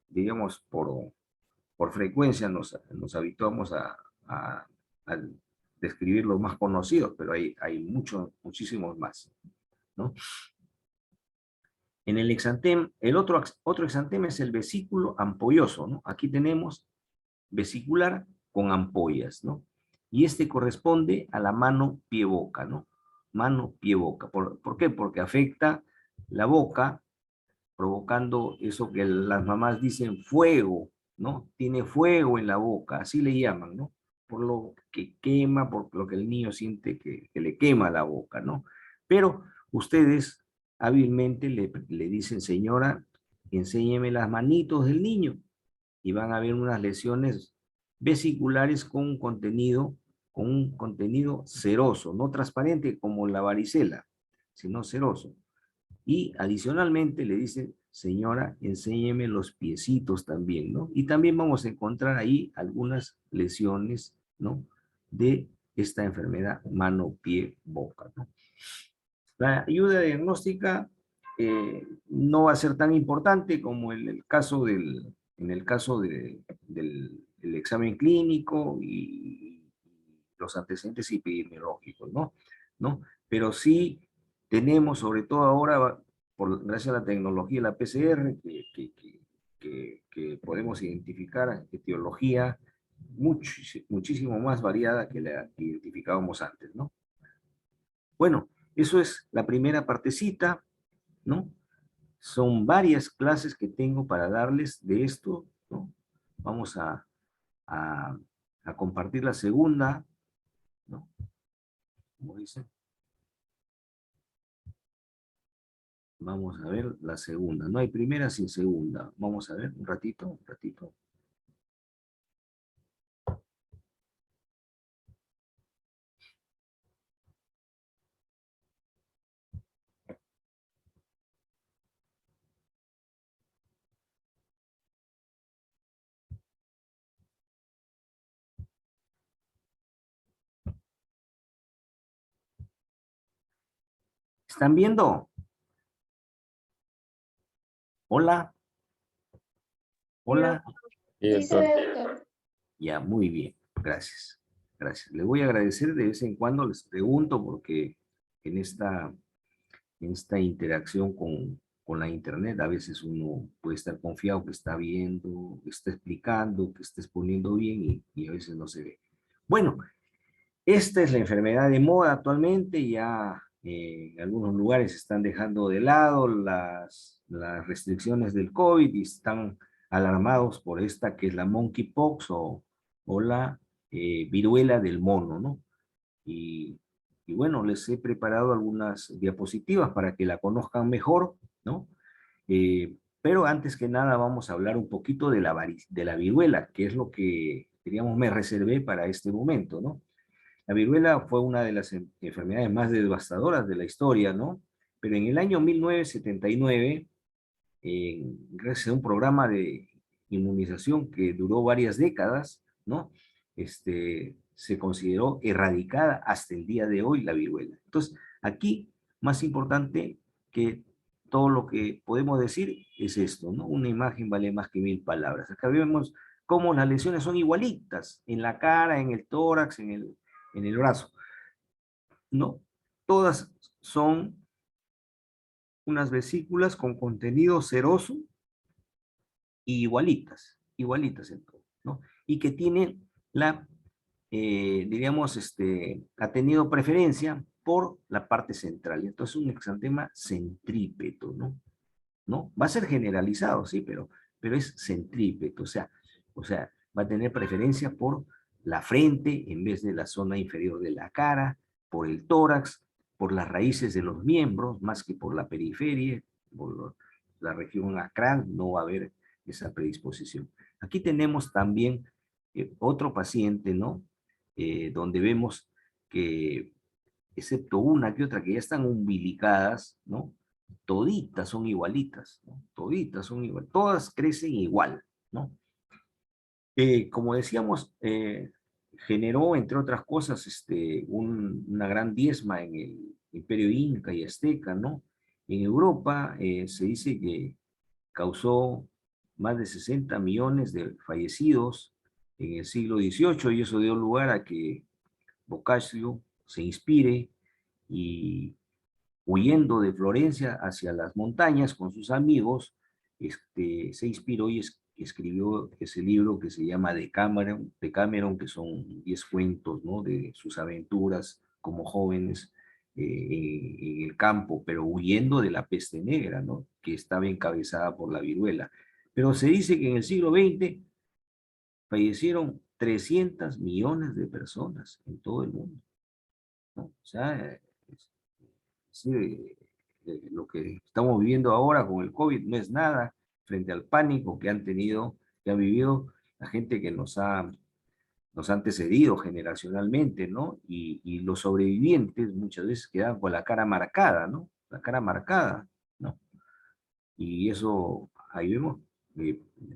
digamos, por frecuencia nos habituamos a describir los más conocidos, pero hay muchísimos más, ¿no? En el exantema, el otro exantema es el vesículo ampolloso, ¿no? Aquí tenemos vesicular con ampollas, ¿no? Y este corresponde a la mano pie-boca, ¿no? Mano pie-boca. ¿Por qué? Porque afecta la boca, provocando eso que las mamás dicen fuego, ¿no? Tiene fuego en la boca, así le llaman, ¿no? Por lo que quema, por lo que el niño siente que le quema la boca, ¿no? Pero ustedes hábilmente le dicen, señora, enséñeme las manitos del niño, y van a ver unas lesiones vesiculares con un contenido ceroso, no transparente como la varicela, sino ceroso. Y adicionalmente le dicen, señora, enséñeme los piecitos también, ¿no? Y también vamos a encontrar ahí algunas lesiones, ¿no? De esta enfermedad mano-pie-boca, ¿no? La ayuda diagnóstica no va a ser tan importante como en el caso del examen clínico y los antecedentes epidemiológicos, ¿no? ¿No? Pero sí tenemos, sobre todo ahora, gracias a la tecnología, la PCR, que podemos identificar etiología muchísimo más variada que la que identificábamos antes, ¿no? Bueno, eso es la primera partecita, ¿no? Son varias clases que tengo para darles de esto, ¿no? Vamos a compartir la segunda, ¿no? Como dicen. Vamos a ver la segunda. No hay primera sin segunda. Vamos a ver un ratito, un ratito. ¿Están viendo? Hola. Hola. Sí, se ve, doctor. Ya, muy bien. Gracias. Gracias. Les voy a agradecer de vez en cuando, les pregunto, porque en esta interacción con con la internet a veces uno puede estar confiado que está viendo, que está explicando, que está exponiendo bien y a veces no se ve. Bueno, esta es la enfermedad de moda actualmente, ya en algunos lugares están dejando de lado las restricciones del COVID y están alarmados por esta que es la monkeypox o la viruela del mono, ¿no? Y bueno, les he preparado algunas diapositivas para que la conozcan mejor, ¿no? Pero antes que nada vamos a hablar un poquito de la viruela, que es lo que, digamos, me reservé para este momento, ¿no? La viruela fue una de las enfermedades más devastadoras de la historia, ¿no? Pero en el año 1979, gracias a un programa de inmunización que duró varias décadas, ¿no? Se consideró erradicada hasta el día de hoy la viruela. Entonces, aquí, más importante que todo lo que podemos decir es esto, ¿no? Una imagen vale más que 1000 palabras. Acá vemos cómo las lesiones son igualitas, en la cara, en el tórax, en el brazo. No, todas son unas vesículas con contenido seroso y igualitas en todo, ¿no? Y que tienen diríamos, ha tenido preferencia por la parte central. Entonces un exantema centrípeto, ¿no? ¿No? Va a ser generalizado, sí, pero es centrípeto, o sea, va a tener preferencia por la frente en vez de la zona inferior de la cara, por el tórax, por las raíces de los miembros, más que por la periferia, por la región acral, no va a haber esa predisposición. Aquí tenemos también otro paciente, ¿no? Donde vemos que, excepto una que otra que ya están umbilicadas, ¿no? Toditas son igualitas, ¿no? Toditas son igual, todas crecen igual, ¿no? Como decíamos, generó, entre otras cosas, una gran diezma en el imperio inca y azteca, ¿no? En Europa se dice que causó más de 60 millones de fallecidos en el siglo XVIII y eso dio lugar a que Boccaccio se inspire y huyendo de Florencia hacia las montañas con sus amigos, se inspiró y escribió ese libro que se llama Decameron, que son 10 cuentos, ¿no? De sus aventuras como jóvenes en el campo, pero huyendo de la peste negra, ¿no? Que estaba encabezada por la viruela. Pero se dice que en el siglo XX fallecieron 300 millones de personas en todo el mundo, ¿no? O sea, sí, lo que estamos viviendo ahora con el COVID no es nada frente al pánico que han vivido la gente que nos ha antecedido generacionalmente, ¿no? Y los sobrevivientes muchas veces quedan con la cara marcada, ¿no? La cara marcada, ¿no? Y eso, ahí vemos,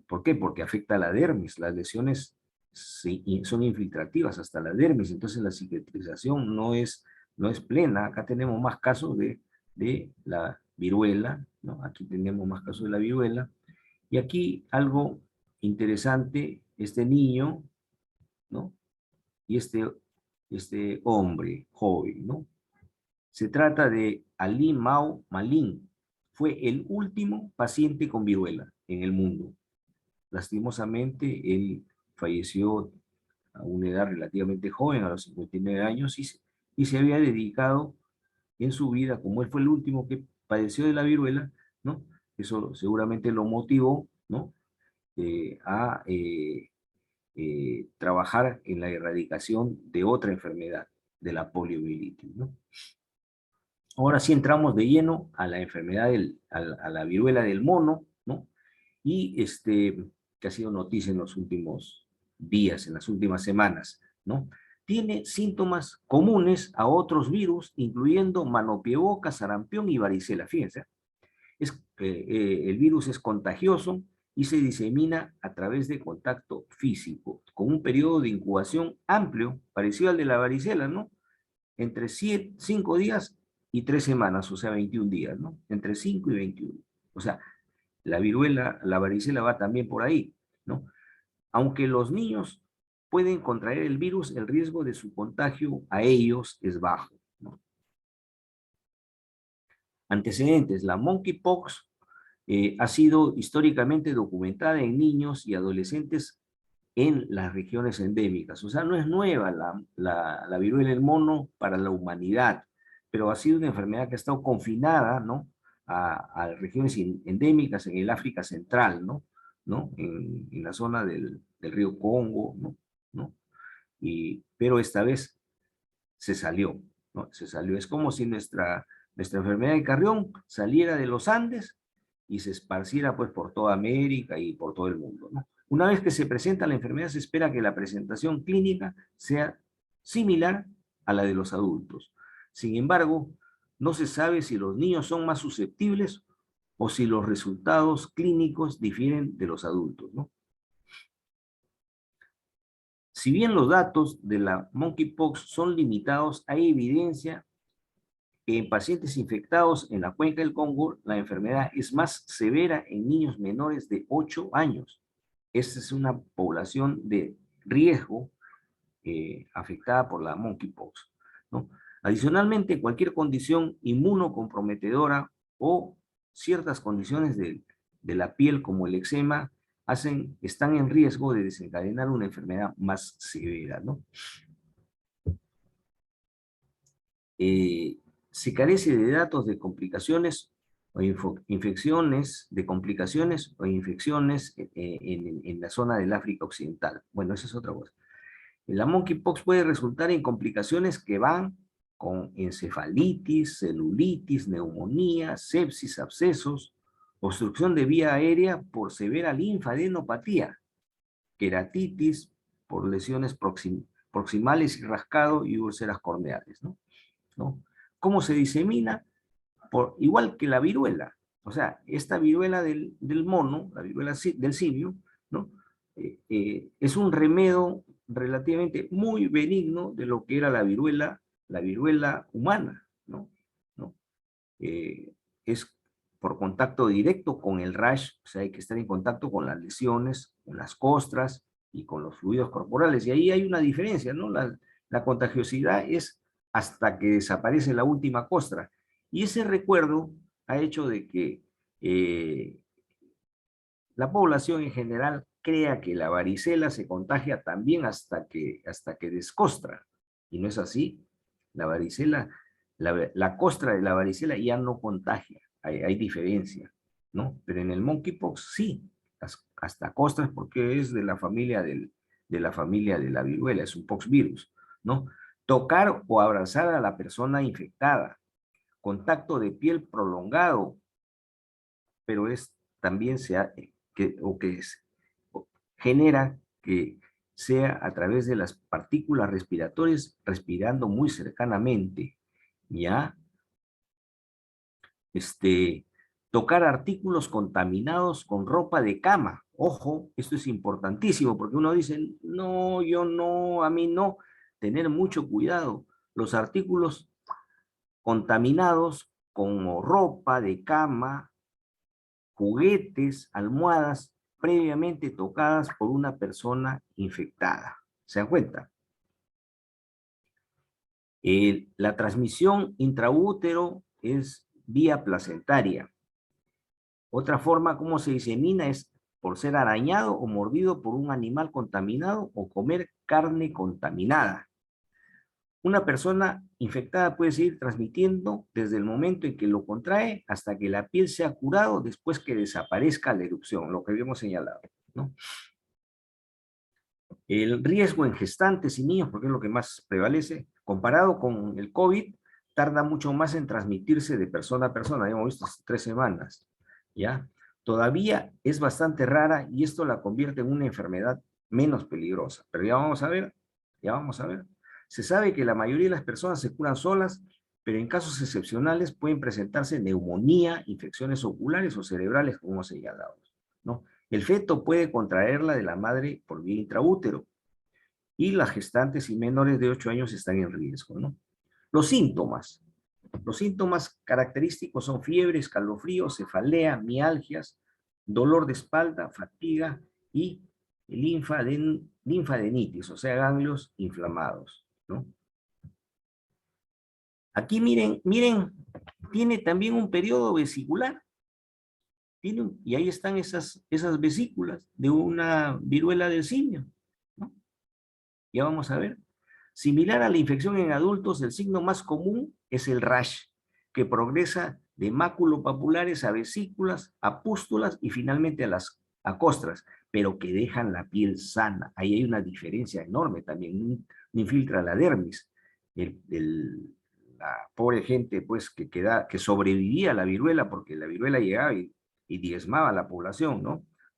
¿por qué? Porque afecta a la dermis, las lesiones son infiltrativas hasta la dermis, entonces la cicatrización no es plena. Acá tenemos más casos de la viruela, ¿no? Aquí tenemos más casos de la viruela, y aquí algo interesante, este niño, ¿no? Y este hombre joven, ¿no? Se trata de Ali Mau Malin, fue el último paciente con viruela en el mundo. Lastimosamente, él falleció a una edad relativamente joven, a los 59 años, y se había dedicado en su vida, como él fue el último que padeció de la viruela, ¿no? Eso seguramente lo motivó, ¿no? A trabajar en la erradicación de otra enfermedad, de la poliomielitis, ¿no? Ahora sí entramos de lleno a la enfermedad, a la viruela del mono, ¿no? Y que ha sido noticia en los últimos días, en las últimas semanas, ¿no? Tiene síntomas comunes a otros virus, incluyendo mano, pie, boca, sarampión y varicela. Fíjense, el virus es contagioso y se disemina a través de contacto físico, con un periodo de incubación amplio, parecido al de la varicela, ¿no? Entre 5 días y 3 semanas, o sea, 21 días, ¿no? Entre 5 y 21. O sea, la viruela, la varicela va también por ahí, ¿no? Aunque los niños pueden contraer el virus, el riesgo de su contagio a ellos es bajo, ¿no? Antecedentes: la monkeypox ha sido históricamente documentada en niños y adolescentes en las regiones endémicas. O sea, no es nueva la viruela del mono para la humanidad, pero ha sido una enfermedad que ha estado confinada, ¿no?, a regiones endémicas en el África Central, ¿no? En la zona del río Congo, ¿no? Pero esta vez se salió, ¿no? Se salió. Es como si nuestra enfermedad de Carrión saliera de los Andes y se esparciera pues por toda América y por todo el mundo, ¿no? Una vez que se presenta la enfermedad, se espera que la presentación clínica sea similar a la de los adultos. Sin embargo, no se sabe si los niños son más susceptibles o si los resultados clínicos difieren de los adultos, ¿no? Si bien los datos de la monkeypox son limitados, hay evidencia que en pacientes infectados en la cuenca del Congo, la enfermedad es más severa en niños menores de 8 años. Esta es una población de riesgo afectada por la monkeypox, ¿no? Adicionalmente, cualquier condición inmunocomprometedora o ciertas condiciones de la piel, como el eczema, están en riesgo de desencadenar una enfermedad más severa, ¿no? Se carece de datos de complicaciones o infecciones, de complicaciones o infecciones en la zona del África Occidental. Bueno, esa es otra cosa. La monkeypox puede resultar en complicaciones que van con encefalitis, celulitis, neumonía, sepsis, abscesos, obstrucción de vía aérea por severa linfadenopatía, queratitis por lesiones proximales y rascado y úlceras corneales, ¿no? ¿Cómo se disemina? Igual que la viruela. O sea, esta viruela del mono, la viruela del simio, ¿no? Es un remedio relativamente muy benigno de lo que era la viruela humana, ¿no? Es por contacto directo con el rash, o sea, hay que estar en contacto con las lesiones, con las costras y con los fluidos corporales, y ahí hay una diferencia, ¿no? La contagiosidad es hasta que desaparece la última costra, y ese recuerdo ha hecho de que la población en general crea que la varicela se contagia también hasta que descostra, y no es así. La varicela, la costra de la varicela ya no contagia, hay diferencia, ¿no? Pero en el monkeypox sí, hasta costras, porque es de la familia de la viruela, es un poxvirus, ¿no? Tocar o abrazar a la persona infectada, contacto de piel prolongado, pero también genera que sea a través de las partículas respiratorias, respirando muy cercanamente, ¿ya? Tocar artículos contaminados con ropa de cama. Ojo, esto es importantísimo, porque uno dice, no, yo no, a mí no. Tener mucho cuidado. Los artículos contaminados como ropa de cama, juguetes, almohadas, previamente tocadas por una persona infectada. ¿Se dan cuenta? La transmisión intraútero es vía placentaria. Otra forma como se disemina es por ser arañado o mordido por un animal contaminado o comer carne contaminada. Una persona infectada puede seguir transmitiendo desde el momento en que lo contrae hasta que la piel sea curado después que desaparezca la erupción, lo que habíamos señalado, ¿no? El riesgo en gestantes y niños, porque es lo que más prevalece, comparado con el COVID, tarda mucho más en transmitirse de persona a persona, hemos visto hasta 3 semanas, ¿ya? Todavía es bastante rara y esto la convierte en una enfermedad menos peligrosa, pero ya vamos a ver. Se sabe que la mayoría de las personas se curan solas, pero en casos excepcionales pueden presentarse neumonía, infecciones oculares o cerebrales, como hemos señalado, ¿no? El feto puede contraerla de la madre por vía intraútero, y las gestantes y menores de 8 años están en riesgo, ¿no? Los síntomas característicos son fiebre, escalofrío, cefalea, mialgias, dolor de espalda, fatiga y linfadenitis, o sea, ganglios inflamados, ¿no? Aquí miren, tiene también un periodo vesicular. y ahí están esas vesículas de una viruela del simio, ¿no? Ya vamos a ver. Similar a la infección en adultos, el signo más común es el rash, que progresa de máculopapulares a vesículas, a pústulas y finalmente a costras, pero que dejan la piel sana. Ahí hay una diferencia enorme también, no infiltra la dermis. La pobre gente pues que sobrevivía a la viruela, porque la viruela llegaba y diezmaba a la población,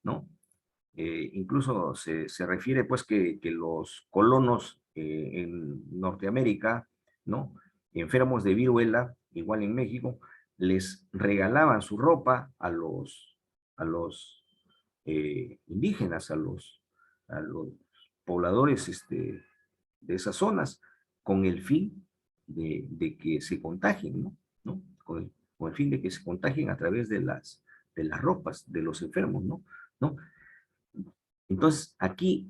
¿no? Incluso se refiere pues que los colonos en Norteamérica, ¿no? Enfermos de viruela, igual en México, les regalaban su ropa a los indígenas, a los pobladores de esas zonas, con el fin de que se contagien, ¿no? Con el fin de que se contagien a través de las ropas de los enfermos, ¿no? Entonces, aquí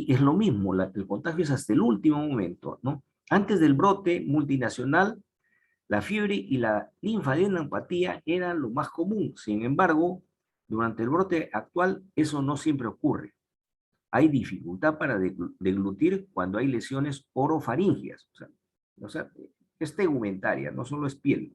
es lo mismo, el contagio es hasta el último momento, ¿no? Antes del brote multinacional, la fiebre y la linfadenopatía eran lo más común. Sin embargo, durante el brote actual, eso no siempre ocurre. Hay dificultad para deglutir cuando hay lesiones orofaringias, o sea, es tegumentaria, no solo es piel.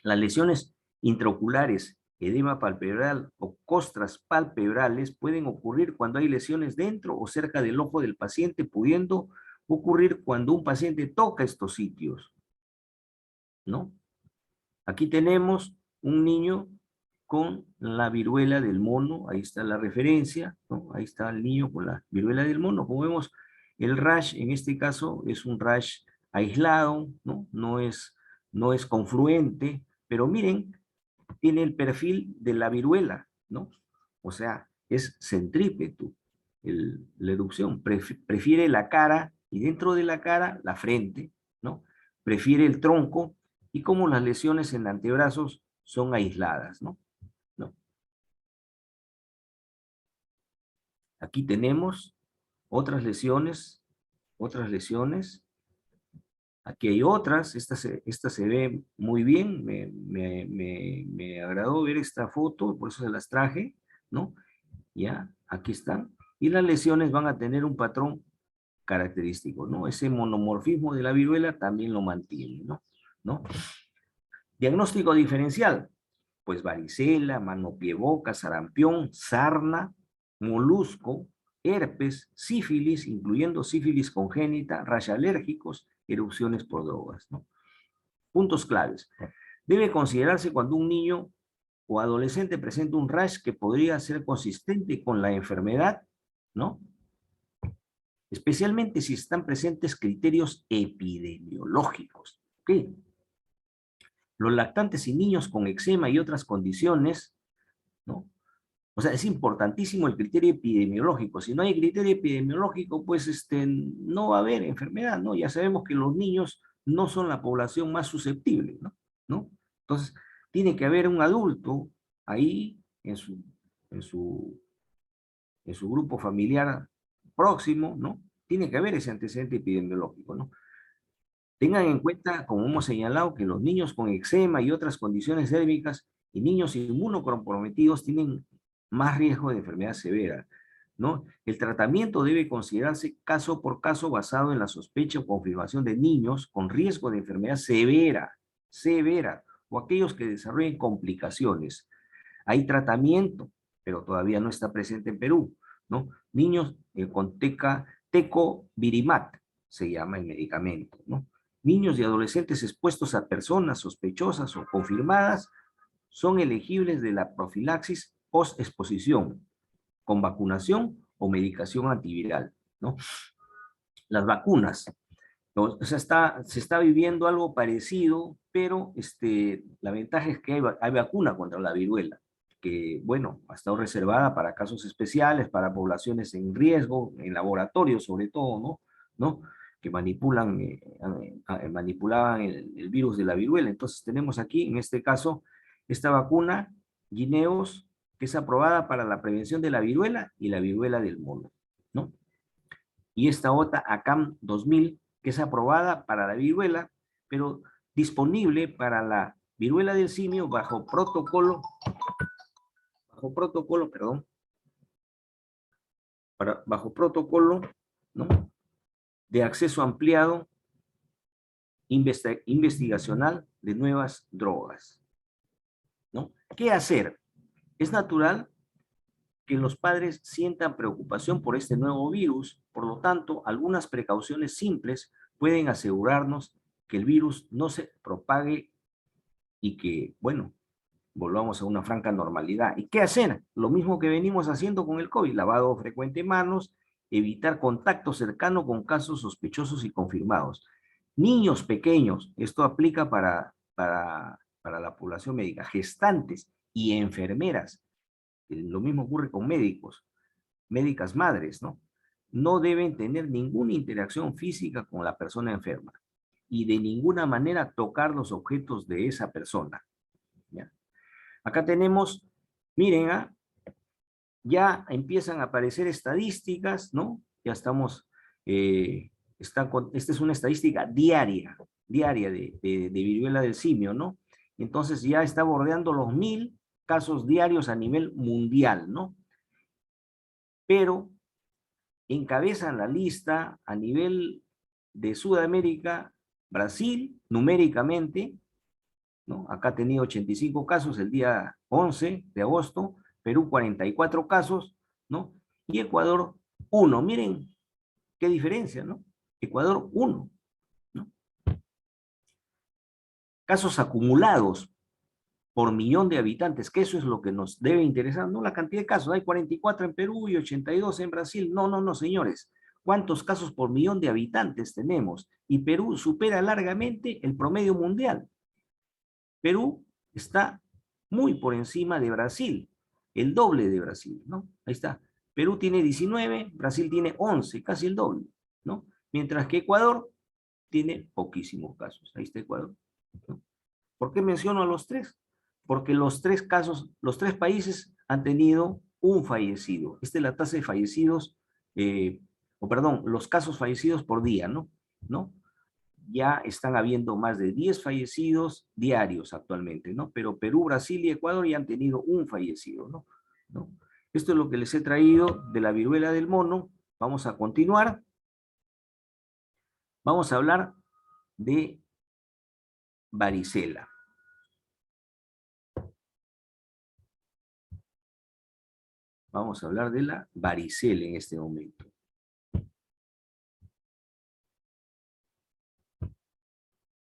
Las lesiones intraoculares, edema palpebral o costras palpebrales pueden ocurrir cuando hay lesiones dentro o cerca del ojo del paciente, pudiendo ocurrir cuando un paciente toca estos sitios, ¿no? Aquí tenemos un niño con la viruela del mono, ahí está la referencia, ¿no? Ahí está el niño con la viruela del mono. Como vemos, el rash en este caso es un rash aislado, ¿no? No es confluente, pero miren, tiene el perfil de la viruela, ¿no? O sea, es centrípeto la erupción. Prefiere la cara y dentro de la cara, la frente, ¿no? Prefiere el tronco y como las lesiones en antebrazos son aisladas, ¿no? Aquí tenemos otras lesiones. Aquí hay otras, esta se ve muy bien, me agradó ver esta foto, por eso se las traje, ¿no? Ya, aquí están. Y las lesiones van a tener un patrón característico, ¿no? Ese monomorfismo de la viruela también lo mantiene, ¿no? Diagnóstico diferencial, pues varicela, mano, pie, boca, sarampión, sarna, molusco, herpes, sífilis, incluyendo sífilis congénita, rash alérgicos, erupciones por drogas, ¿no? Puntos claves. Debe considerarse cuando un niño o adolescente presenta un rash que podría ser consistente con la enfermedad, ¿no? Especialmente si están presentes criterios epidemiológicos, ¿ok? Los lactantes y niños con eczema y otras condiciones, ¿no? O sea, es importantísimo el criterio epidemiológico. Si no hay criterio epidemiológico, pues no va a haber enfermedad, ¿no? Ya sabemos que los niños no son la población más susceptible, ¿no? Entonces, tiene que haber un adulto ahí en su grupo familiar próximo, ¿no? Tiene que haber ese antecedente epidemiológico, ¿no? Tengan en cuenta, como hemos señalado, que los niños con eczema y otras condiciones dérmicas y niños inmunocomprometidos tienen más riesgo de enfermedad severa, ¿no? El tratamiento debe considerarse caso por caso basado en la sospecha o confirmación de niños con riesgo de enfermedad severa, o aquellos que desarrollen complicaciones. Hay tratamiento, pero todavía no está presente en Perú, ¿no? Niños con tecovirimat, se llama el medicamento, ¿no? Niños y adolescentes expuestos a personas sospechosas o confirmadas son elegibles de la profilaxis post-exposición, con vacunación o medicación antiviral, ¿no? Las vacunas. O sea, se está viviendo algo parecido, pero la ventaja es que hay vacuna contra la viruela, que, bueno, ha estado reservada para casos especiales, para poblaciones en riesgo, en laboratorios sobre todo, ¿no? Que manipulaban el virus de la viruela. Entonces tenemos aquí, en este caso, esta vacuna, Jynneos, que es aprobada para la prevención de la viruela y la viruela del mono, ¿no? Y esta otra, ACAM 2000, que es aprobada para la viruela, pero disponible para la viruela del simio bajo protocolo, bajo protocolo, ¿no?, de acceso ampliado investigacional de nuevas drogas, ¿no? ¿Qué hacer? Es natural que los padres sientan preocupación por este nuevo virus, por lo tanto, algunas precauciones simples pueden asegurarnos que el virus no se propague y que, bueno, volvamos a una franca normalidad. ¿Y qué hacer? Lo mismo que venimos haciendo con el COVID, lavado frecuente de manos, evitar contacto cercano con casos sospechosos y confirmados. Niños pequeños, esto aplica para la población médica, gestantes y enfermeras, lo mismo ocurre con médicos, médicas madres, ¿no? No deben tener ninguna interacción física con la persona enferma y de ninguna manera tocar los objetos de esa persona, ¿ya? Acá tenemos, miren, ya empiezan a aparecer estadísticas, ¿no? Ya estamos, esta es una estadística diaria de viruela del simio, ¿no? Entonces ya está bordeando los 1000 casos diarios a nivel mundial, ¿no? Pero encabezan la lista a nivel de Sudamérica, Brasil, numéricamente, ¿no? Acá ha tenido 85 casos el día 11 de agosto, Perú 44 casos, ¿no? Y Ecuador 1. Miren qué diferencia, ¿no? Ecuador 1, ¿no? Casos acumulados por millón de habitantes, que eso es lo que nos debe interesar, no la cantidad de casos, hay 44 en Perú y 82 en Brasil, no, señores, ¿cuántos casos por millón de habitantes tenemos? Y Perú supera largamente el promedio mundial. Perú está muy por encima de Brasil, el doble de Brasil, ¿no? Ahí está, Perú tiene 19, Brasil tiene 11, casi el doble, ¿no? Mientras que Ecuador tiene poquísimos casos, ahí está Ecuador, ¿no? ¿Por qué menciono a los tres? Porque los tres países han tenido un fallecido. Esta es la tasa de fallecidos, los casos fallecidos por día, ¿no? Ya están habiendo más de 10 fallecidos diarios actualmente, ¿no? Pero Perú, Brasil y Ecuador ya han tenido un fallecido, ¿no? Esto es lo que les he traído de la viruela del mono. Vamos a continuar. Vamos a hablar de varicela. Vamos a hablar de la varicela en este momento.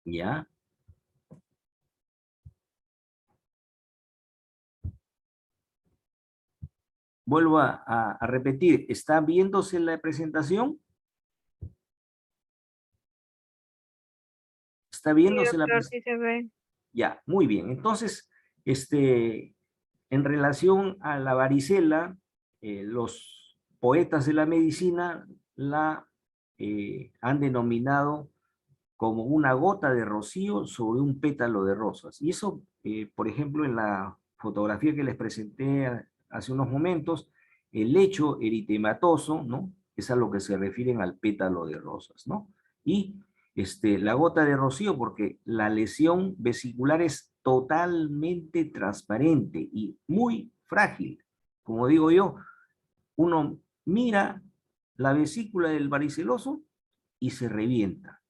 ¿Ya? Vuelvo a repetir, ¿está viéndose la presentación? ¿Está viéndose la presentación? Sí, se ve. Ya, muy bien. Entonces, en relación a la varicela, los poetas de la medicina la han denominado como una gota de rocío sobre un pétalo de rosas. Y eso, por ejemplo, en la fotografía que les presenté hace unos momentos, el lecho eritematoso, ¿no? Es a lo que se refieren al pétalo de rosas, ¿no? Y la gota de rocío, porque la lesión vesicular es totalmente transparente y muy frágil. Como digo yo, uno mira la vesícula del variceloso y se revienta.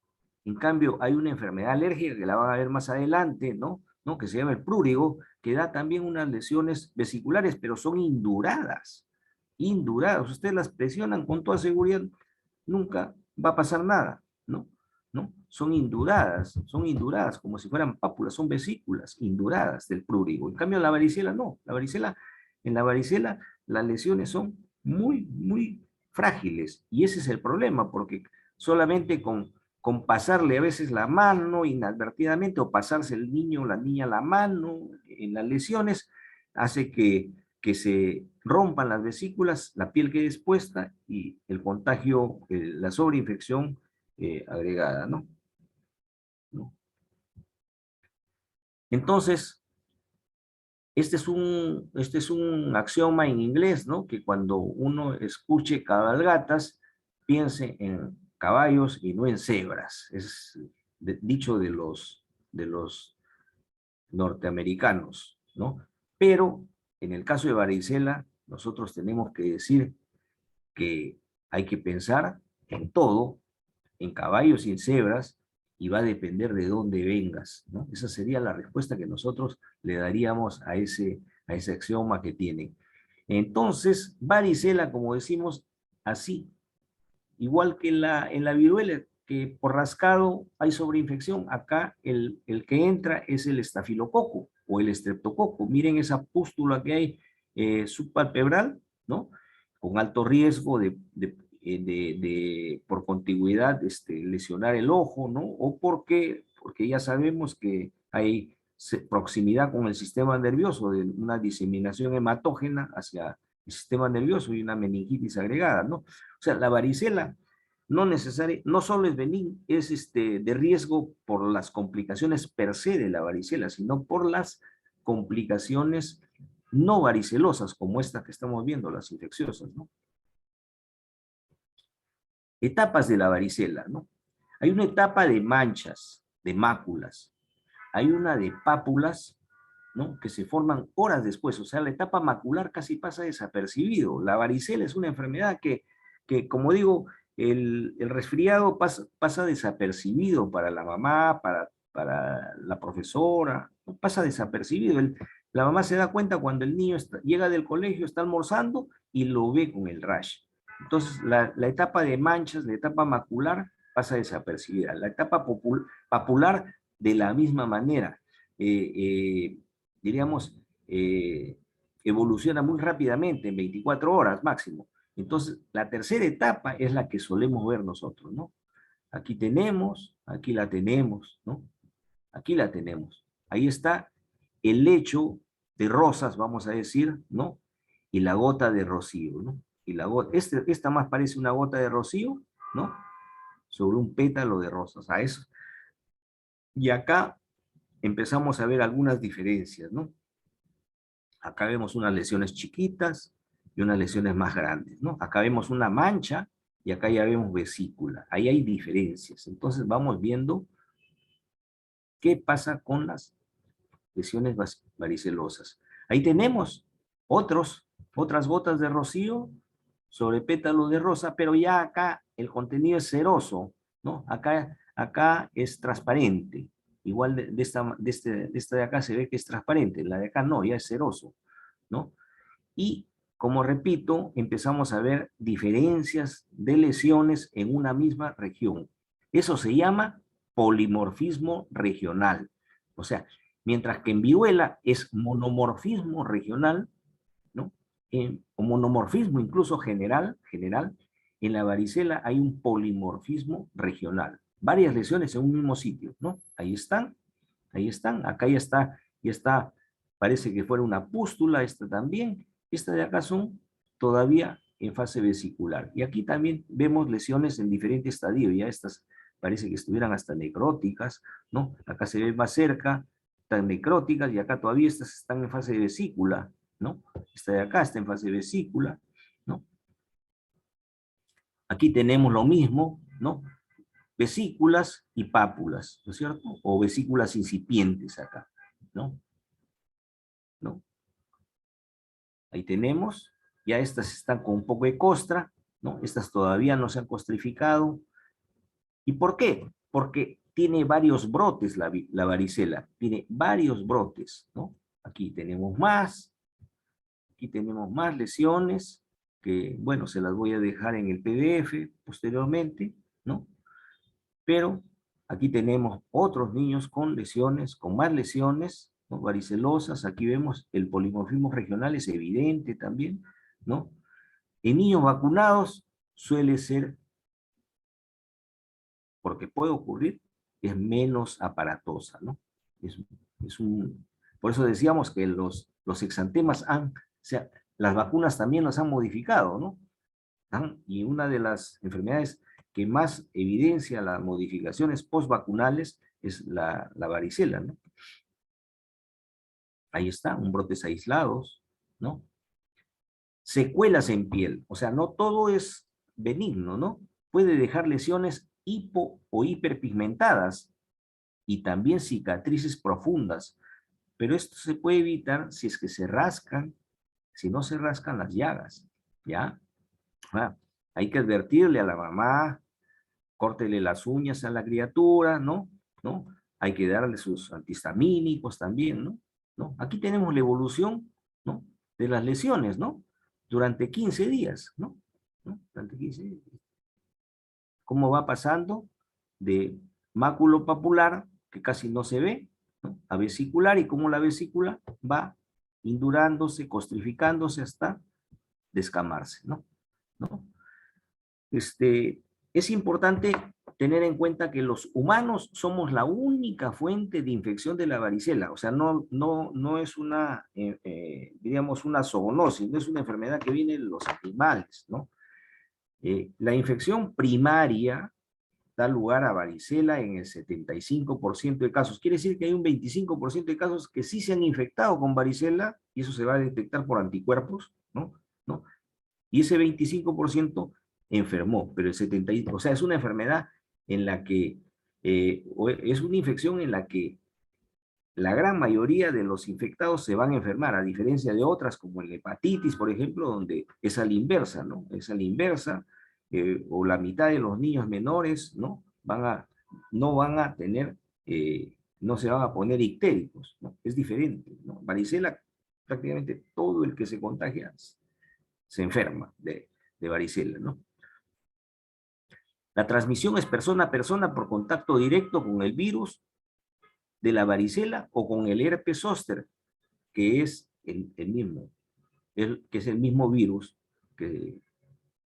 En cambio, hay una enfermedad alérgica que la van a ver más adelante, ¿no? Que se llama el prurigo, que da también unas lesiones vesiculares, pero son induradas. Induradas. Ustedes las presionan con toda seguridad, nunca va a pasar nada, ¿no? Son induradas, como si fueran pápulas, son vesículas induradas del prurigo. En cambio, la varicela no. En la varicela las lesiones son muy, muy frágiles. Y ese es el problema, porque solamente con pasarle a veces la mano inadvertidamente o pasarse el niño o la niña la mano en las lesiones, hace que se rompan las vesículas, la piel quede expuesta y el contagio, la sobreinfección agregada, ¿no? Entonces, este es un axioma en inglés, ¿no? Que cuando uno escuche cabalgatas, piense en caballos y no en cebras. Es dicho de los norteamericanos, ¿no? Pero en el caso de varicela, nosotros tenemos que decir que hay que pensar en todo, en caballos y en cebras, y va a depender de dónde vengas, ¿no? Esa sería la respuesta que nosotros le daríamos a ese axioma que tienen. Entonces, varicela, como decimos, así, igual que en la viruela, que por rascado hay sobreinfección, acá el que entra es el estafilococo o el estreptococo. Miren esa pústula que hay subpalpebral, ¿no? Con alto riesgo por contigüidad lesionar el ojo, ¿no? O porque ya sabemos que hay proximidad con el sistema nervioso, de una diseminación hematógena hacia el sistema nervioso y una meningitis agregada, ¿no? O sea, la varicela no solo es benigna, es de riesgo por las complicaciones per se de la varicela, sino por las complicaciones no varicelosas, como esta que estamos viendo, las infecciosas, ¿no? Etapas de la varicela, ¿no? Hay una etapa de manchas, de máculas, hay una de pápulas, ¿no? Que se forman horas después, o sea, la etapa macular casi pasa desapercibido. La varicela es una enfermedad que como digo, el resfriado pasa desapercibido para la mamá, para la profesora, pasa desapercibido. La mamá se da cuenta cuando el niño llega del colegio, está almorzando y lo ve con el rash. Entonces, la etapa de manchas, la etapa macular, pasa desapercibida. La etapa papular, de la misma manera, diríamos, evoluciona muy rápidamente, en 24 horas máximo. Entonces, la tercera etapa es la que solemos ver nosotros, ¿no? Aquí la tenemos, ¿no? Aquí la tenemos. Ahí está el lecho de rosas, vamos a decir, ¿no? Y la gota de rocío, ¿no? Y esta más parece una gota de rocío, ¿no? Sobre un pétalo de rosas, a eso. Y acá empezamos a ver algunas diferencias, ¿no? Acá vemos unas lesiones chiquitas y unas lesiones más grandes, ¿no? Acá vemos una mancha y acá ya vemos vesícula. Ahí hay diferencias. Entonces vamos viendo qué pasa con las lesiones varicelosas. Ahí tenemos otras gotas de rocío sobre pétalo de rosa, pero ya acá el contenido es ceroso, ¿no? Acá es transparente. Igual de esta de acá se ve que es transparente, la de acá no, ya es ceroso, ¿no? Y, como repito, empezamos a ver diferencias de lesiones en una misma región. Eso se llama polimorfismo regional. O sea, mientras que en viruela es monomorfismo regional, ¿no? O monomorfismo incluso general, en la varicela hay un polimorfismo regional. Varias lesiones en un mismo sitio, ¿no? Ahí están, acá ya está, parece que fuera una pústula, esta también. Esta de acá son todavía en fase vesicular. Y aquí también vemos lesiones en diferentes estadios, ya estas parece que estuvieran hasta necróticas, ¿no? Acá se ve más cerca, están necróticas, y acá todavía estas están en fase de vesícula, ¿no? Esta de acá está en fase de vesícula, ¿no? Aquí tenemos lo mismo, ¿no? Vesículas y pápulas, ¿no es cierto? O vesículas incipientes acá, ¿no? ¿No? Ahí tenemos, ya estas están con un poco de costra, ¿no? Estas todavía no se han costrificado. ¿Y por qué? Porque tiene varios brotes la varicela, tiene varios brotes, ¿no? Aquí tenemos más lesiones, que, bueno, se las voy a dejar en el PDF posteriormente, ¿no? Pero aquí tenemos otros niños con lesiones, con más lesiones, ¿no? Varicelosas. Aquí vemos el polimorfismo regional, es evidente también, ¿no? En niños vacunados suele ser, porque puede ocurrir, es menos aparatosa, ¿no? Por eso decíamos que los exantemas las vacunas también los han modificado, ¿no? Y una de las enfermedades que más evidencia las modificaciones postvacunales es la varicela, ¿no? Ahí está, un brotes aislados, ¿no? Secuelas en piel, o sea, no todo es benigno, ¿no? Puede dejar lesiones hipo o hiperpigmentadas y también cicatrices profundas. Pero esto se puede evitar si es que se rascan, si no se rascan las llagas, ¿ya? Hay que advertirle a la mamá, córtele las uñas a la criatura, ¿no? ¿No? Hay que darle sus antihistamínicos también, ¿no? ¿No? Aquí tenemos la evolución, ¿no? De las lesiones, ¿no? Durante 15 días, ¿no? ¿No? Durante 15 días. ¿Cómo va pasando de maculopapular, que casi no se ve, ¿no? A vesicular, y cómo la vesícula va indurándose, costrificándose hasta descamarse, ¿no? ¿No? Es importante tener en cuenta que los humanos somos la única fuente de infección de la varicela. O sea, no es una, diríamos, una zoonosis, no es una enfermedad que viene de los animales, ¿no? La infección primaria da lugar a varicela en el 75% de casos. Quiere decir que hay un 25% de casos que sí se han infectado con varicela, y eso se va a detectar por anticuerpos, ¿no? ¿No? Y ese 25% enfermó, pero el 70%, o sea, es una enfermedad en la que, es una infección en la que la gran mayoría de los infectados se van a enfermar, a diferencia de otras como la hepatitis, por ejemplo, donde es a la inversa, ¿no? Es a la inversa, o la mitad de los niños menores, ¿no? No van a tener, no se van a poner ictéricos, ¿no? Es diferente, ¿no? Varicela, prácticamente todo el que se contagia se enferma de varicela, ¿no? La transmisión es persona a persona por contacto directo con el virus de la varicela o con el herpes zóster, que es el mismo, que es el mismo virus que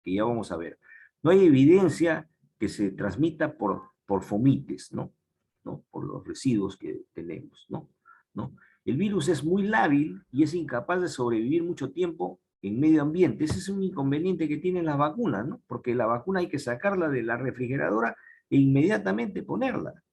ya vamos a ver. No hay evidencia que se transmita por fomites, ¿no? ¿No? Por los residuos que tenemos, ¿no? ¿No? El virus es muy lábil y es incapaz de sobrevivir mucho tiempo en medio ambiente. Ese es un inconveniente que tienen las vacunas, ¿no? Porque la vacuna hay que sacarla de la refrigeradora e inmediatamente ponerla.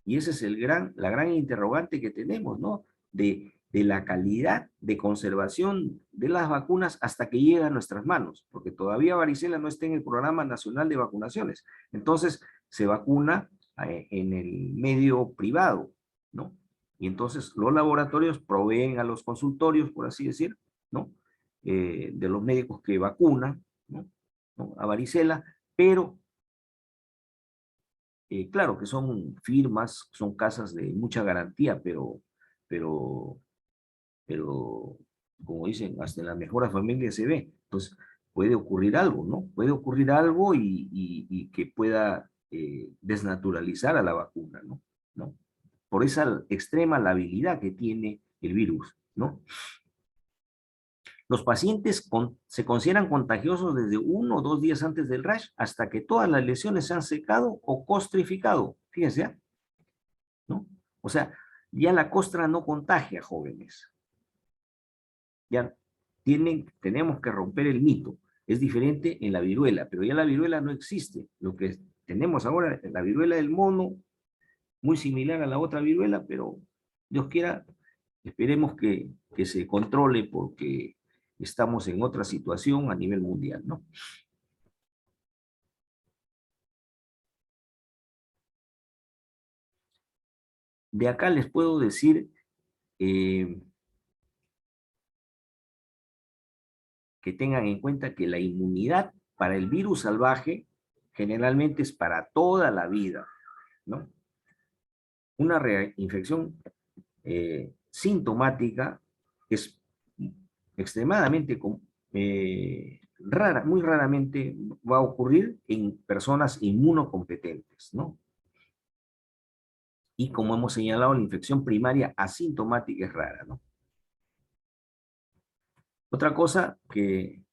Y esa es la gran interrogante que tenemos, ¿no? De la calidad de conservación de las vacunas hasta que llega a nuestras manos, porque todavía varicela no está en el Programa Nacional de Vacunaciones. Entonces, se vacuna en el medio privado, ¿no? Y entonces los laboratorios proveen a los consultorios, por así decir, ¿no? De los médicos que vacunan, ¿no? ¿No? A varicela, pero claro que son firmas, son casas de mucha garantía, pero, como dicen, hasta en las mejores familias se ve. Entonces, puede ocurrir algo, ¿no? Puede ocurrir algo y que pueda desnaturalizar a la vacuna, ¿no? ¿No? Por esa extrema labilidad que tiene el virus, ¿no? Los pacientes se consideran contagiosos desde 1 o 2 días antes del rash hasta que todas las lesiones se han secado o costrificado. Fíjense, ¿eh? ¿No? O sea, ya la costra no contagia, jóvenes. Ya tenemos que romper el mito. Es diferente en la viruela, pero ya la viruela no existe. Lo que tenemos ahora es la viruela del mono, muy similar a la otra viruela, pero Dios quiera, esperemos que se controle porque estamos en otra situación a nivel mundial, ¿no? De acá les puedo decir que tengan en cuenta que la inmunidad para el virus salvaje generalmente es para toda la vida, ¿no? Una reinfección sintomática es extremadamente rara, muy raramente va a ocurrir en personas inmunocompetentes, ¿no? Y como hemos señalado, la infección primaria asintomática es rara, ¿no? Otra cosa que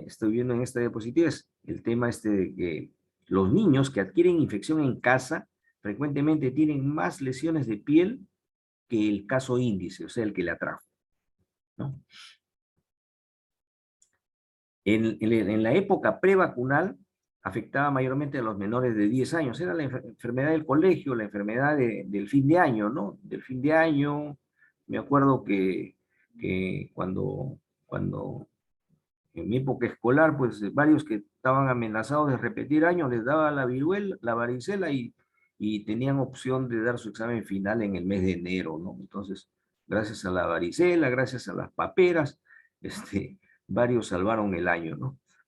estoy viendo en esta diapositiva es el tema de que los niños que adquieren infección en casa frecuentemente tienen más lesiones de piel que el caso índice, o sea, el que le atrajo, ¿no? En la época prevacunal afectaba mayormente a los menores de 10 años. Era la enfermedad del colegio, la enfermedad del fin de año, ¿no? Del fin de año. Me acuerdo que cuando en mi época escolar, pues varios que estaban amenazados de repetir años les daba la viruela, la varicela y tenían opción de dar su examen final en el mes de enero, ¿no? Entonces, Gracias a la varicela, gracias a las paperas, varios salvaron el año,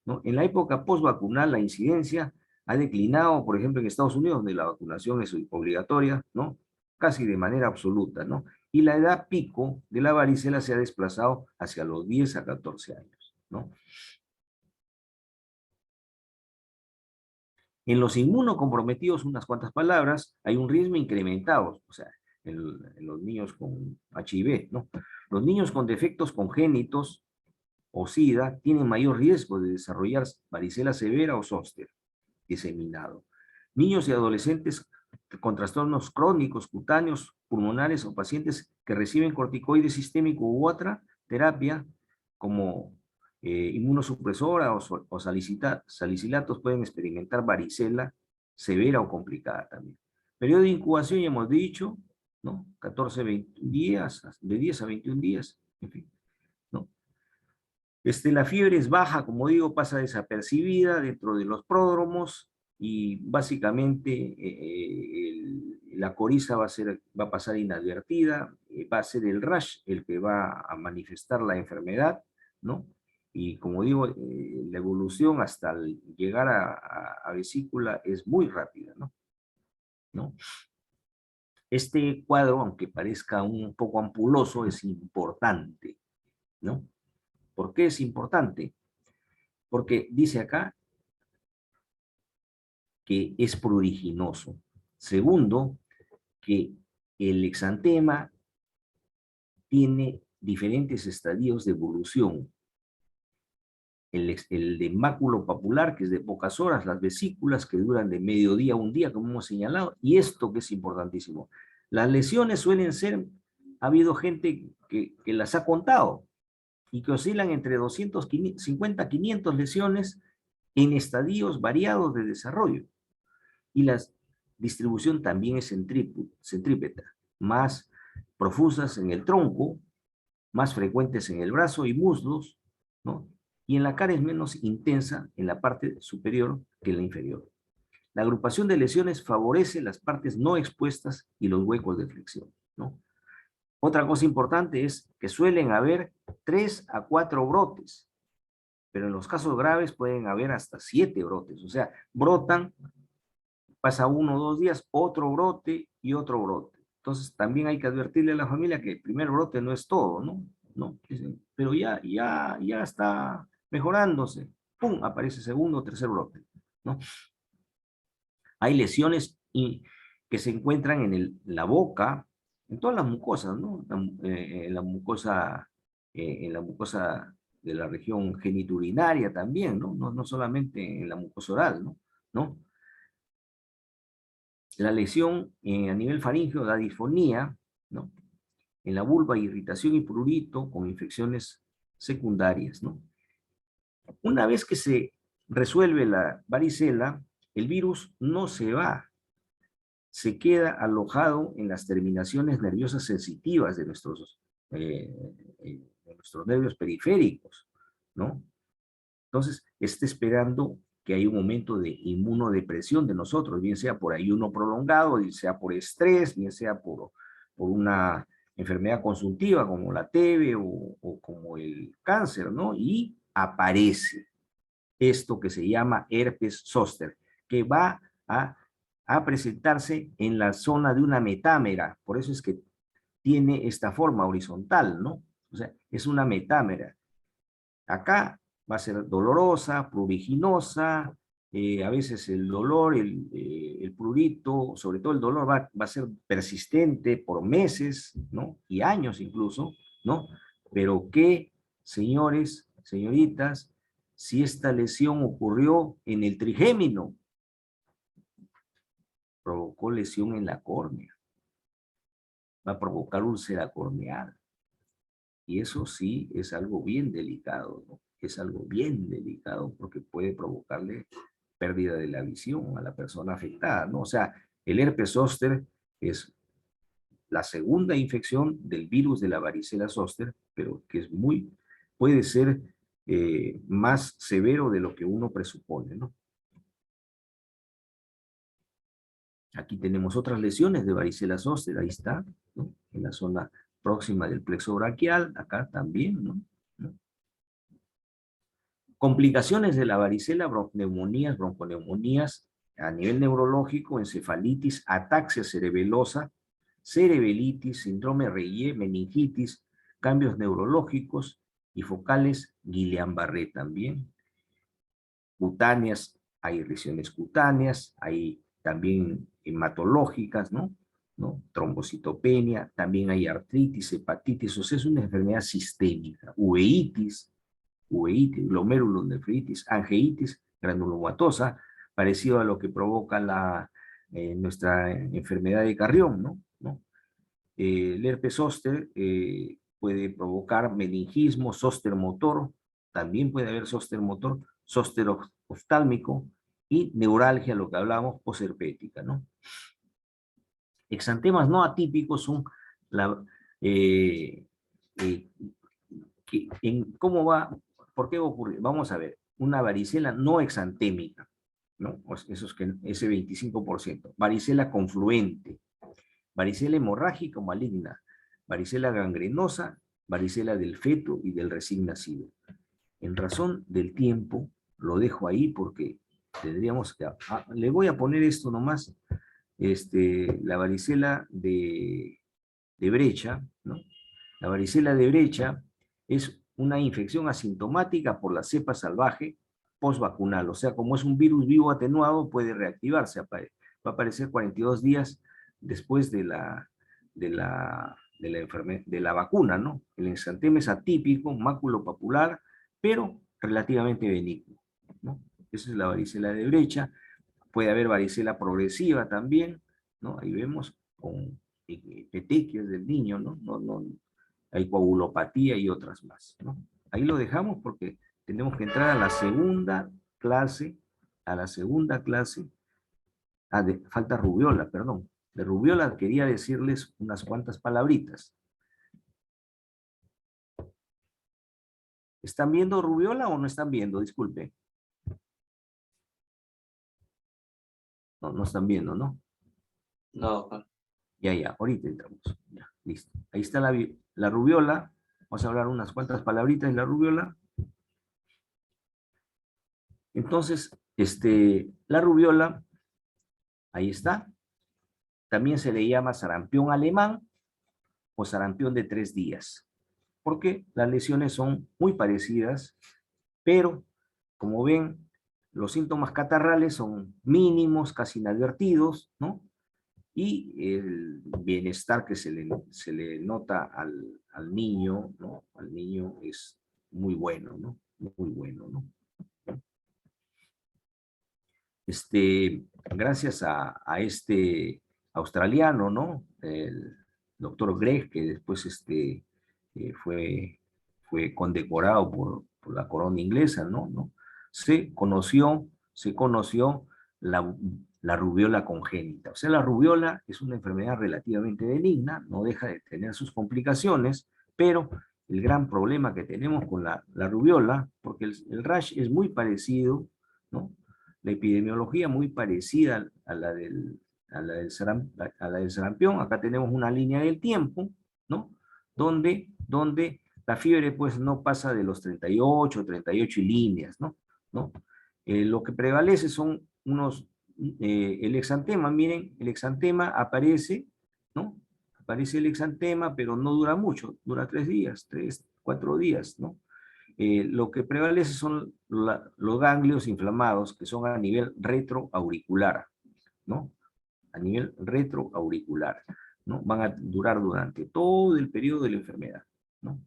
¿no? En la época post-vacunal, la incidencia ha declinado, por ejemplo, en Estados Unidos, donde la vacunación es obligatoria, ¿no? Casi de manera absoluta, ¿no? Y la edad pico de la varicela se ha desplazado hacia los 10 a 14 años, ¿no? En los inmunocomprometidos, unas cuantas palabras, hay un riesgo incrementado, o sea, en los niños con HIV, ¿no? Los niños con defectos congénitos o SIDA tienen mayor riesgo de desarrollar varicela severa o zóster diseminado. Niños y adolescentes con trastornos crónicos, cutáneos, pulmonares o pacientes que reciben corticoide sistémico u otra terapia como inmunosupresora o salicilatos pueden experimentar varicela severa o complicada también. Periodo de incubación, ya hemos dicho, ¿no? 14 a 21 días, de 10 a 21 días, en fin, ¿no? La fiebre es baja, como digo, pasa desapercibida dentro de los pródromos y básicamente la coriza va a pasar inadvertida, va a ser el rash el que va a manifestar la enfermedad, ¿no? Y como digo, la evolución hasta llegar a vesícula es muy rápida, ¿no? Este cuadro, aunque parezca un poco ampuloso, es importante, ¿no? ¿Por qué es importante? Porque dice acá que es pruriginoso. Segundo, que el exantema tiene diferentes estadios de evolución. El de máculo papular, que es de pocas horas, las vesículas que duran de mediodía a un día, como hemos señalado, y esto que es importantísimo. Las lesiones suelen ser, ha habido gente que las ha contado, y que oscilan entre 250 a 500 lesiones en estadios variados de desarrollo. Y la distribución también es centrípeta, más profusas en el tronco, más frecuentes en el brazo y muslos, ¿no? Y en la cara es menos intensa en la parte superior que en la inferior. La agrupación de lesiones favorece las partes no expuestas y los huecos de flexión, ¿no? Otra cosa importante es que suelen haber 3 a 4 brotes, pero en los casos graves pueden haber hasta 7 brotes, o sea, brotan, pasa 1 o 2 días, otro brote y otro brote. Entonces también hay que advertirle a la familia que el primer brote no es todo, ¿no? Pero ya está mejorándose, ¡pum!, aparece segundo o tercer brote, ¿no? Hay lesiones que se encuentran en la boca, en todas las mucosas, ¿no? En la mucosa de la región geniturinaria también, ¿no? No solamente en la mucosa oral, ¿no? La lesión a nivel faríngeo da disfonía, ¿no? En la vulva, irritación y prurito con infecciones secundarias, ¿no? Una vez que se resuelve la varicela, el virus no se va, se queda alojado en las terminaciones nerviosas sensitivas de nuestros nervios periféricos, ¿no? Entonces, está esperando que haya un momento de inmunodepresión de nosotros, bien sea por ayuno prolongado, bien sea por estrés, bien sea por una enfermedad consultiva como la TB o como el cáncer, ¿no? Y aparece esto que se llama herpes zóster, que va a presentarse en la zona de una metámera, por eso es que tiene esta forma horizontal, ¿no? O sea, es una metámera. Acá va a ser dolorosa, pruriginosa, a veces el dolor, el prurito, sobre todo el dolor va a ser persistente por meses, ¿no? Y años incluso, ¿no? Pero qué, señores, señoritas, si esta lesión ocurrió en el trigémino, provocó lesión en la córnea, va a provocar úlcera corneal. Y eso sí es algo bien delicado, ¿no? Es algo bien delicado porque puede provocarle pérdida de la visión a la persona afectada, ¿no? O sea, el herpes zóster es la segunda infección del virus de la varicela zóster, pero que puede ser más severo de lo que uno presupone, ¿no? Aquí tenemos otras lesiones de varicela zóster, ahí está, ¿no? En la zona próxima del plexo braquial, acá también, ¿no? Complicaciones de la varicela, bronconeumonías, bronconeumonías a nivel neurológico, encefalitis, ataxia cerebelosa, cerebelitis, síndrome Reye, meningitis, cambios neurológicos y focales, Guillain-Barré también. Cutáneas, hay lesiones cutáneas, hay también hematológicas, ¿no? Trombocitopenia, también hay artritis, hepatitis, o sea, es una enfermedad sistémica, uveitis, glomerulonefritis, angeitis, granulomatosa, parecido a lo que provoca nuestra enfermedad de Carrión, ¿no? El herpes zóster puede provocar meningismo, zóster motor, también puede haber zóster motor, zóster oftálmico y neuralgia, lo que hablábamos, posherpética, ¿no? Exantemas no atípicos son ¿cómo va? ¿Por qué va a ocurrir? Vamos a ver, una varicela no exantémica, ¿no? Eso es ese 25%. Varicela confluente, varicela hemorrágica o maligna, varicela gangrenosa, varicela del feto y del recién nacido. En razón del tiempo, lo dejo ahí porque tendríamos que... le voy a poner esto nomás, la varicela de brecha, ¿no? La varicela de brecha es una infección asintomática por la cepa salvaje postvacunal, o sea, como es un virus vivo atenuado, puede reactivarse, va a aparecer 42 días después de la vacuna, ¿no? El exantema es atípico, maculopapular, pero relativamente benigno, ¿no? Esa es la varicela de brecha. Puede haber varicela progresiva también, ¿no? Ahí vemos con petequias del niño, ¿no? Hay coagulopatía y otras más, ¿no? Ahí lo dejamos porque tenemos que entrar a la segunda clase, falta rubiola, perdón. De rubiola quería decirles unas cuantas palabritas. ¿Están viendo rubiola o no están viendo? Disculpe. No están viendo, ¿no? No, Ya, ahorita entramos. Ya, listo. Ahí está la rubiola. Vamos a hablar unas cuantas palabritas de la rubiola. Entonces, la rubiola, ahí está. También se le llama sarampión alemán o sarampión de 3 días. Porque las lesiones son muy parecidas, pero, como ven, los síntomas catarrales son mínimos, casi inadvertidos, ¿no? Y el bienestar que se le nota al niño, ¿no? Al niño es muy bueno, ¿no? Muy bueno, ¿no? Gracias a este australiano, ¿no? El doctor Gregg, que después fue condecorado por la corona inglesa, ¿no? Se conoció la rubiola congénita. O sea, la rubiola es una enfermedad relativamente benigna, no deja de tener sus complicaciones, pero el gran problema que tenemos con la rubiola, porque el rash es muy parecido, ¿no? La epidemiología muy parecida a la del sarampión. Acá tenemos una línea del tiempo, ¿no? Donde la fiebre pues no pasa de los 38 líneas, ¿no? Lo que prevalece son el exantema. Miren, el exantema aparece, ¿no? Aparece el exantema, pero no dura mucho, dura 3 días, 4 días, ¿no? Lo que prevalece son los ganglios inflamados, que son a nivel retroauricular, ¿no? A nivel retroauricular, ¿no? Van a durar durante todo el periodo de la enfermedad, ¿no?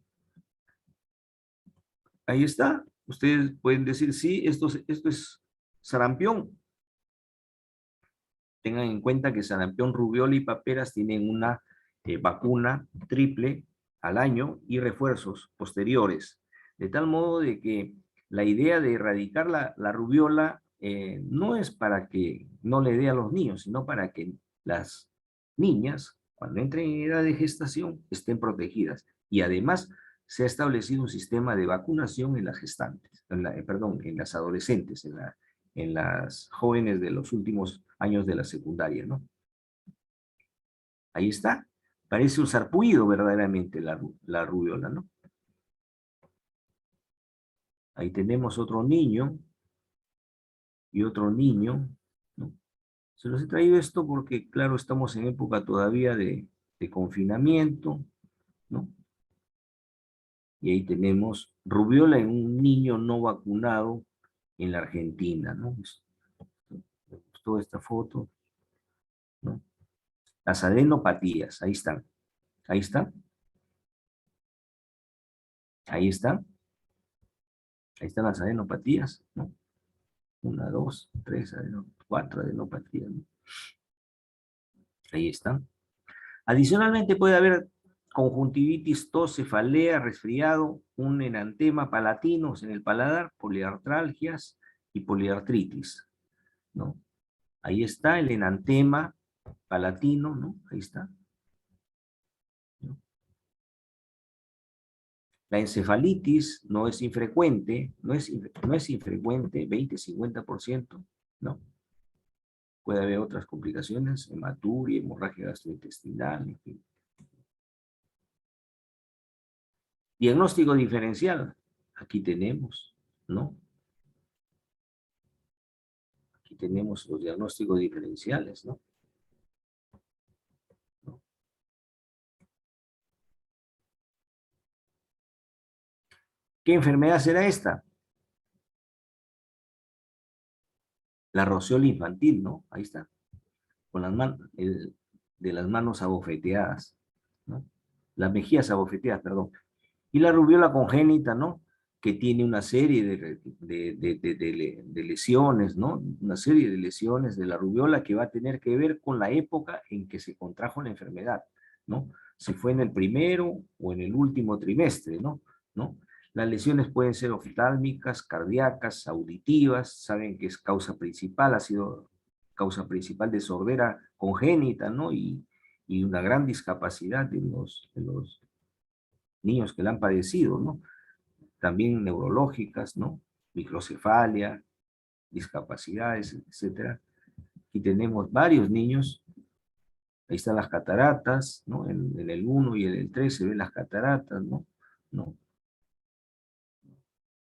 Ahí está. Ustedes pueden decir, sí, esto es sarampión. Tengan en cuenta que sarampión, rubiola y paperas tienen una vacuna triple al año y refuerzos posteriores. De tal modo de que la idea de erradicar la rubiola no es para que no le dé a los niños, sino para que las niñas, cuando entren en edad de gestación, estén protegidas. Y además se ha establecido un sistema de vacunación en las gestantes, en las adolescentes, en las jóvenes de los últimos años de la secundaria, ¿no? Ahí está. Parece un sarpullido verdaderamente la rubiola, ¿no? Ahí tenemos otro niño y otro niño, ¿no? Se los he traído esto porque, claro, estamos en época todavía de confinamiento, ¿no? Y ahí tenemos rubiola en un niño no vacunado en la Argentina, ¿no? Me gustó esta foto, ¿no? Las adenopatías, ahí están. Ahí está. Ahí está. Ahí están las adenopatías, ¿no? 1, 2, 3, 4 adenopatías, ¿no? Ahí están. Adicionalmente puede haber conjuntivitis, tos, cefalea, resfriado, un enantema palatinos en el paladar, poliartralgias y poliartritis, ¿no? Ahí está el enantema palatino, ¿no? Ahí está. ¿No? La encefalitis no es infrecuente, no es infrecuente, 20-50%, ¿no? Puede haber otras complicaciones, hematuria, hemorragia gastrointestinal, en fin. Diagnóstico diferencial, aquí tenemos, ¿no? Aquí tenemos los diagnósticos diferenciales, ¿no? ¿Qué enfermedad será esta? La roceola infantil, ¿no? Ahí está. Con las manos, de las manos abofeteadas, ¿no? Las mejillas abofeteadas, perdón. Y la rubiola congénita, ¿no? Que tiene una serie de lesiones, ¿no? Una serie de lesiones de la rubiola que va a tener que ver con la época en que se contrajo la enfermedad, ¿no? Si fue en el primero o en el último trimestre, ¿no? Las lesiones pueden ser oftálmicas, cardíacas, auditivas, saben que es causa principal, ha sido causa principal de sordera congénita, ¿no? Y una gran discapacidad de los niños que la han padecido, ¿no? También neurológicas, ¿no? Microcefalia, discapacidades, etcétera. Aquí tenemos varios niños. Ahí están las cataratas, ¿no? En el 1 y en el 3 se ven las cataratas, ¿no?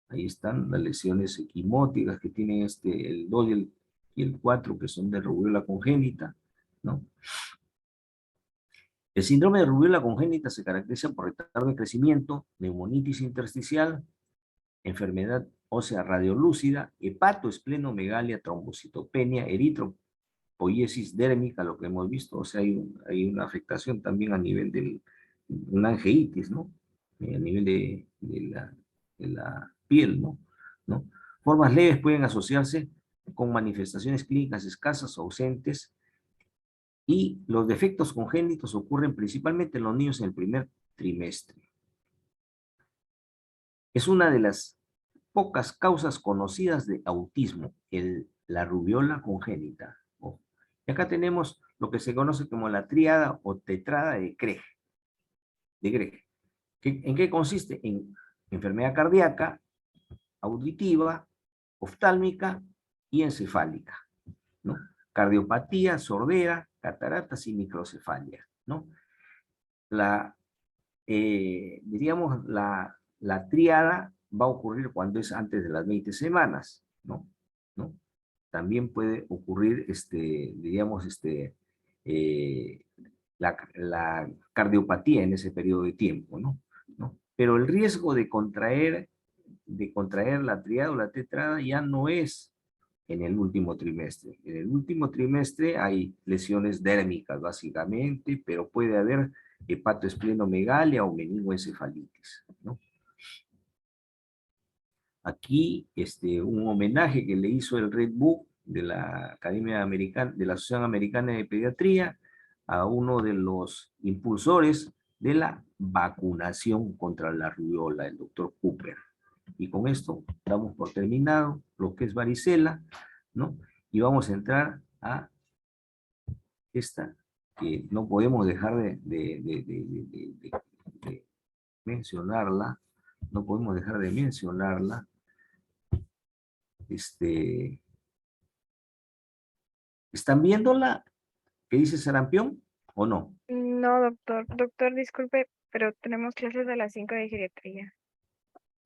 Ahí están las lesiones equimóticas que tienen el 2 y el 4, que son de rubiola congénita, ¿no? El síndrome de rubiola congénita se caracteriza por retardo de crecimiento, neumonitis intersticial, enfermedad ósea radiolúcida, hepatoesplenomegalia, trombocitopenia, eritropoiesis dérmica, lo que hemos visto, o sea, hay una afectación también a nivel de una angeitis, ¿no? A nivel de la piel, ¿no? Formas leves pueden asociarse con manifestaciones clínicas escasas o ausentes, y los defectos congénitos ocurren principalmente en los niños en el primer trimestre. Es una de las pocas causas conocidas de autismo, la rubiola congénita. Y acá tenemos lo que se conoce como la tríada o tetrada de Greig. ¿En qué consiste? En enfermedad cardíaca, auditiva, oftálmica y encefálica, ¿no? Cardiopatía, sordera, cataratas y microcefalia, ¿no? Diríamos, la tríada va a ocurrir cuando es antes de las 20 semanas, ¿no? También puede ocurrir, diríamos, la cardiopatía en ese periodo de tiempo, ¿no? Pero el riesgo de contraer la tríada o la tetrada ya no es en el último trimestre. En el último trimestre hay lesiones dérmicas, básicamente, pero puede haber hepatoesplenomegalia o meningoencefalitis, ¿no? Aquí, un homenaje que le hizo el Red Book de la Academia Americana, de la Asociación Americana de Pediatría, a uno de los impulsores de la vacunación contra la rubiola, el doctor Cooper. Y con esto damos por terminado lo que es varicela, ¿no? Y vamos a entrar a esta, que no podemos dejar de mencionarla, no podemos dejar de mencionarla. ¿Están viéndola? ¿Qué dice sarampión? ¿o no? No, doctor. Doctor, disculpe, pero tenemos clases a las 5 de geriatría.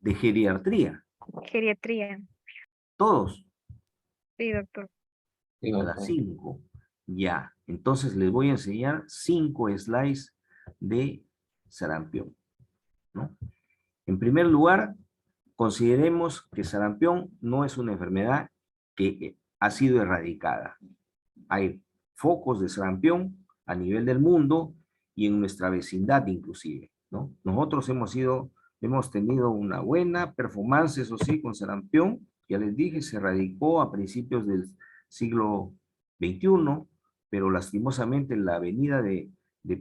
De geriatría, Geriatría. todos. Sí, doctor. Sí, A las doctor. 5. Ya. Entonces les voy a enseñar 5 slides de sarampión, ¿no? En primer lugar, consideremos que sarampión no es una enfermedad que ha sido erradicada. Hay focos de sarampión a nivel del mundo y en nuestra vecindad inclusive, ¿no? Nosotros hemos tenido una buena performance, eso sí, con sarampión. Ya les dije, se erradicó a principios del siglo XXI, pero lastimosamente la venida de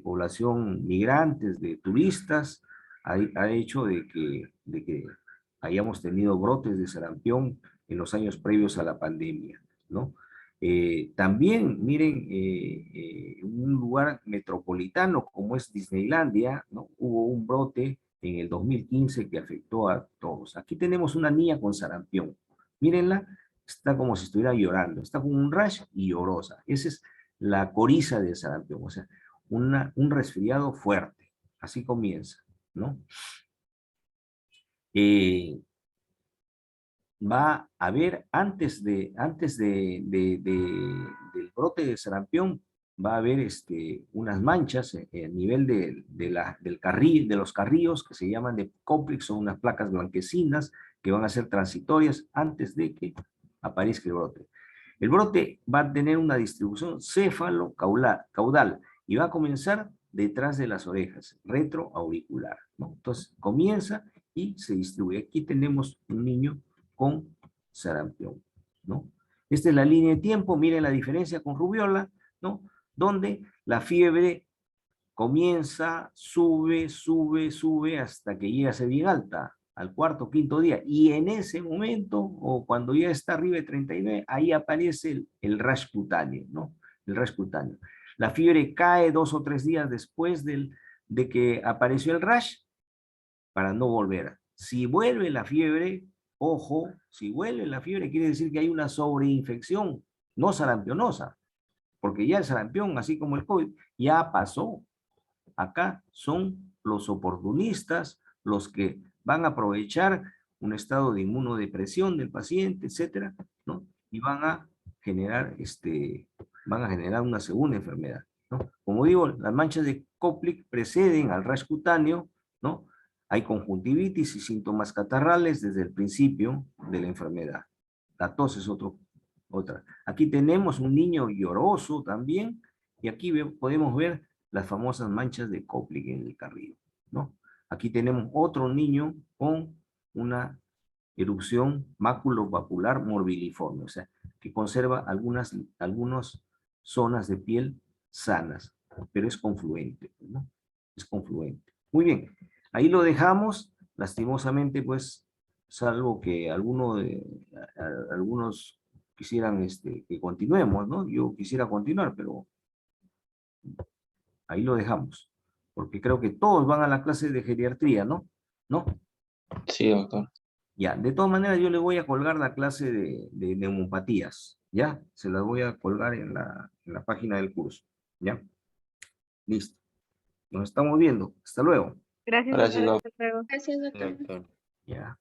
población migrantes, de turistas, ha hecho de que hayamos tenido brotes de sarampión en los años previos a la pandemia, ¿no? También, miren, un lugar metropolitano como es Disneylandia, ¿no? Hubo un brote en el 2015 que afectó a todos. Aquí tenemos una niña con sarampión. Mírenla, está como si estuviera llorando, está con un rash y llorosa. Esa es la coriza del sarampión, o sea, un resfriado fuerte. Así comienza, ¿no? Va a haber, antes del brote de sarampión, va a haber unas manchas a nivel del carril, de los carrillos que se llaman de Koplik, son unas placas blanquecinas que van a ser transitorias antes de que aparezca el brote. El brote va a tener una distribución cefalo-caudal y va a comenzar detrás de las orejas, retroauricular, ¿no? Entonces comienza y se distribuye. Aquí tenemos un niño con sarampión, ¿no? Esta es la línea de tiempo, miren la diferencia con rubiola, ¿no? Donde la fiebre comienza, sube, sube, sube, hasta que llega a ser bien alta, al cuarto, quinto día, y en ese momento, o cuando ya está arriba de 39, ahí aparece el rash cutáneo, ¿no? El rash cutáneo. La fiebre cae 2 o 3 días después de que apareció el rash, para no volver. Si vuelve la fiebre, ojo, si vuelve la fiebre quiere decir que hay una sobreinfección, no sarampionosa, porque ya el sarampión, así como el COVID, ya pasó. Acá son los oportunistas, los que van a aprovechar un estado de inmunodepresión del paciente, etcétera, ¿no? Y van a generar una segunda enfermedad, ¿no? Como digo, las manchas de Koplik preceden al rash cutáneo, ¿no? Hay conjuntivitis y síntomas catarrales desde el principio de la enfermedad. La tos es otra. Aquí tenemos un niño lloroso también, y aquí podemos ver las famosas manchas de Koplik en el carrillo, ¿no? Aquí tenemos otro niño con una erupción maculopapular morbiliforme, o sea, que conserva algunas zonas de piel sanas, pero es confluente, ¿no? Es confluente. Muy bien, ahí lo dejamos. Lastimosamente, pues, salvo que algunos quisieran que continuemos, ¿no? Yo quisiera continuar, pero ahí lo dejamos, porque creo que todos van a la clase de geriatría, ¿no? ¿No? Sí, doctor. Ya, de todas maneras yo le voy a colgar la clase de neumopatías, ¿ya? Se las voy a colgar en la página del curso, ¿ya? Listo. Nos estamos viendo. Hasta luego. Gracias, Gracias, doctor. doctor. Hasta luego. Gracias, doctor. Doctor. Ya.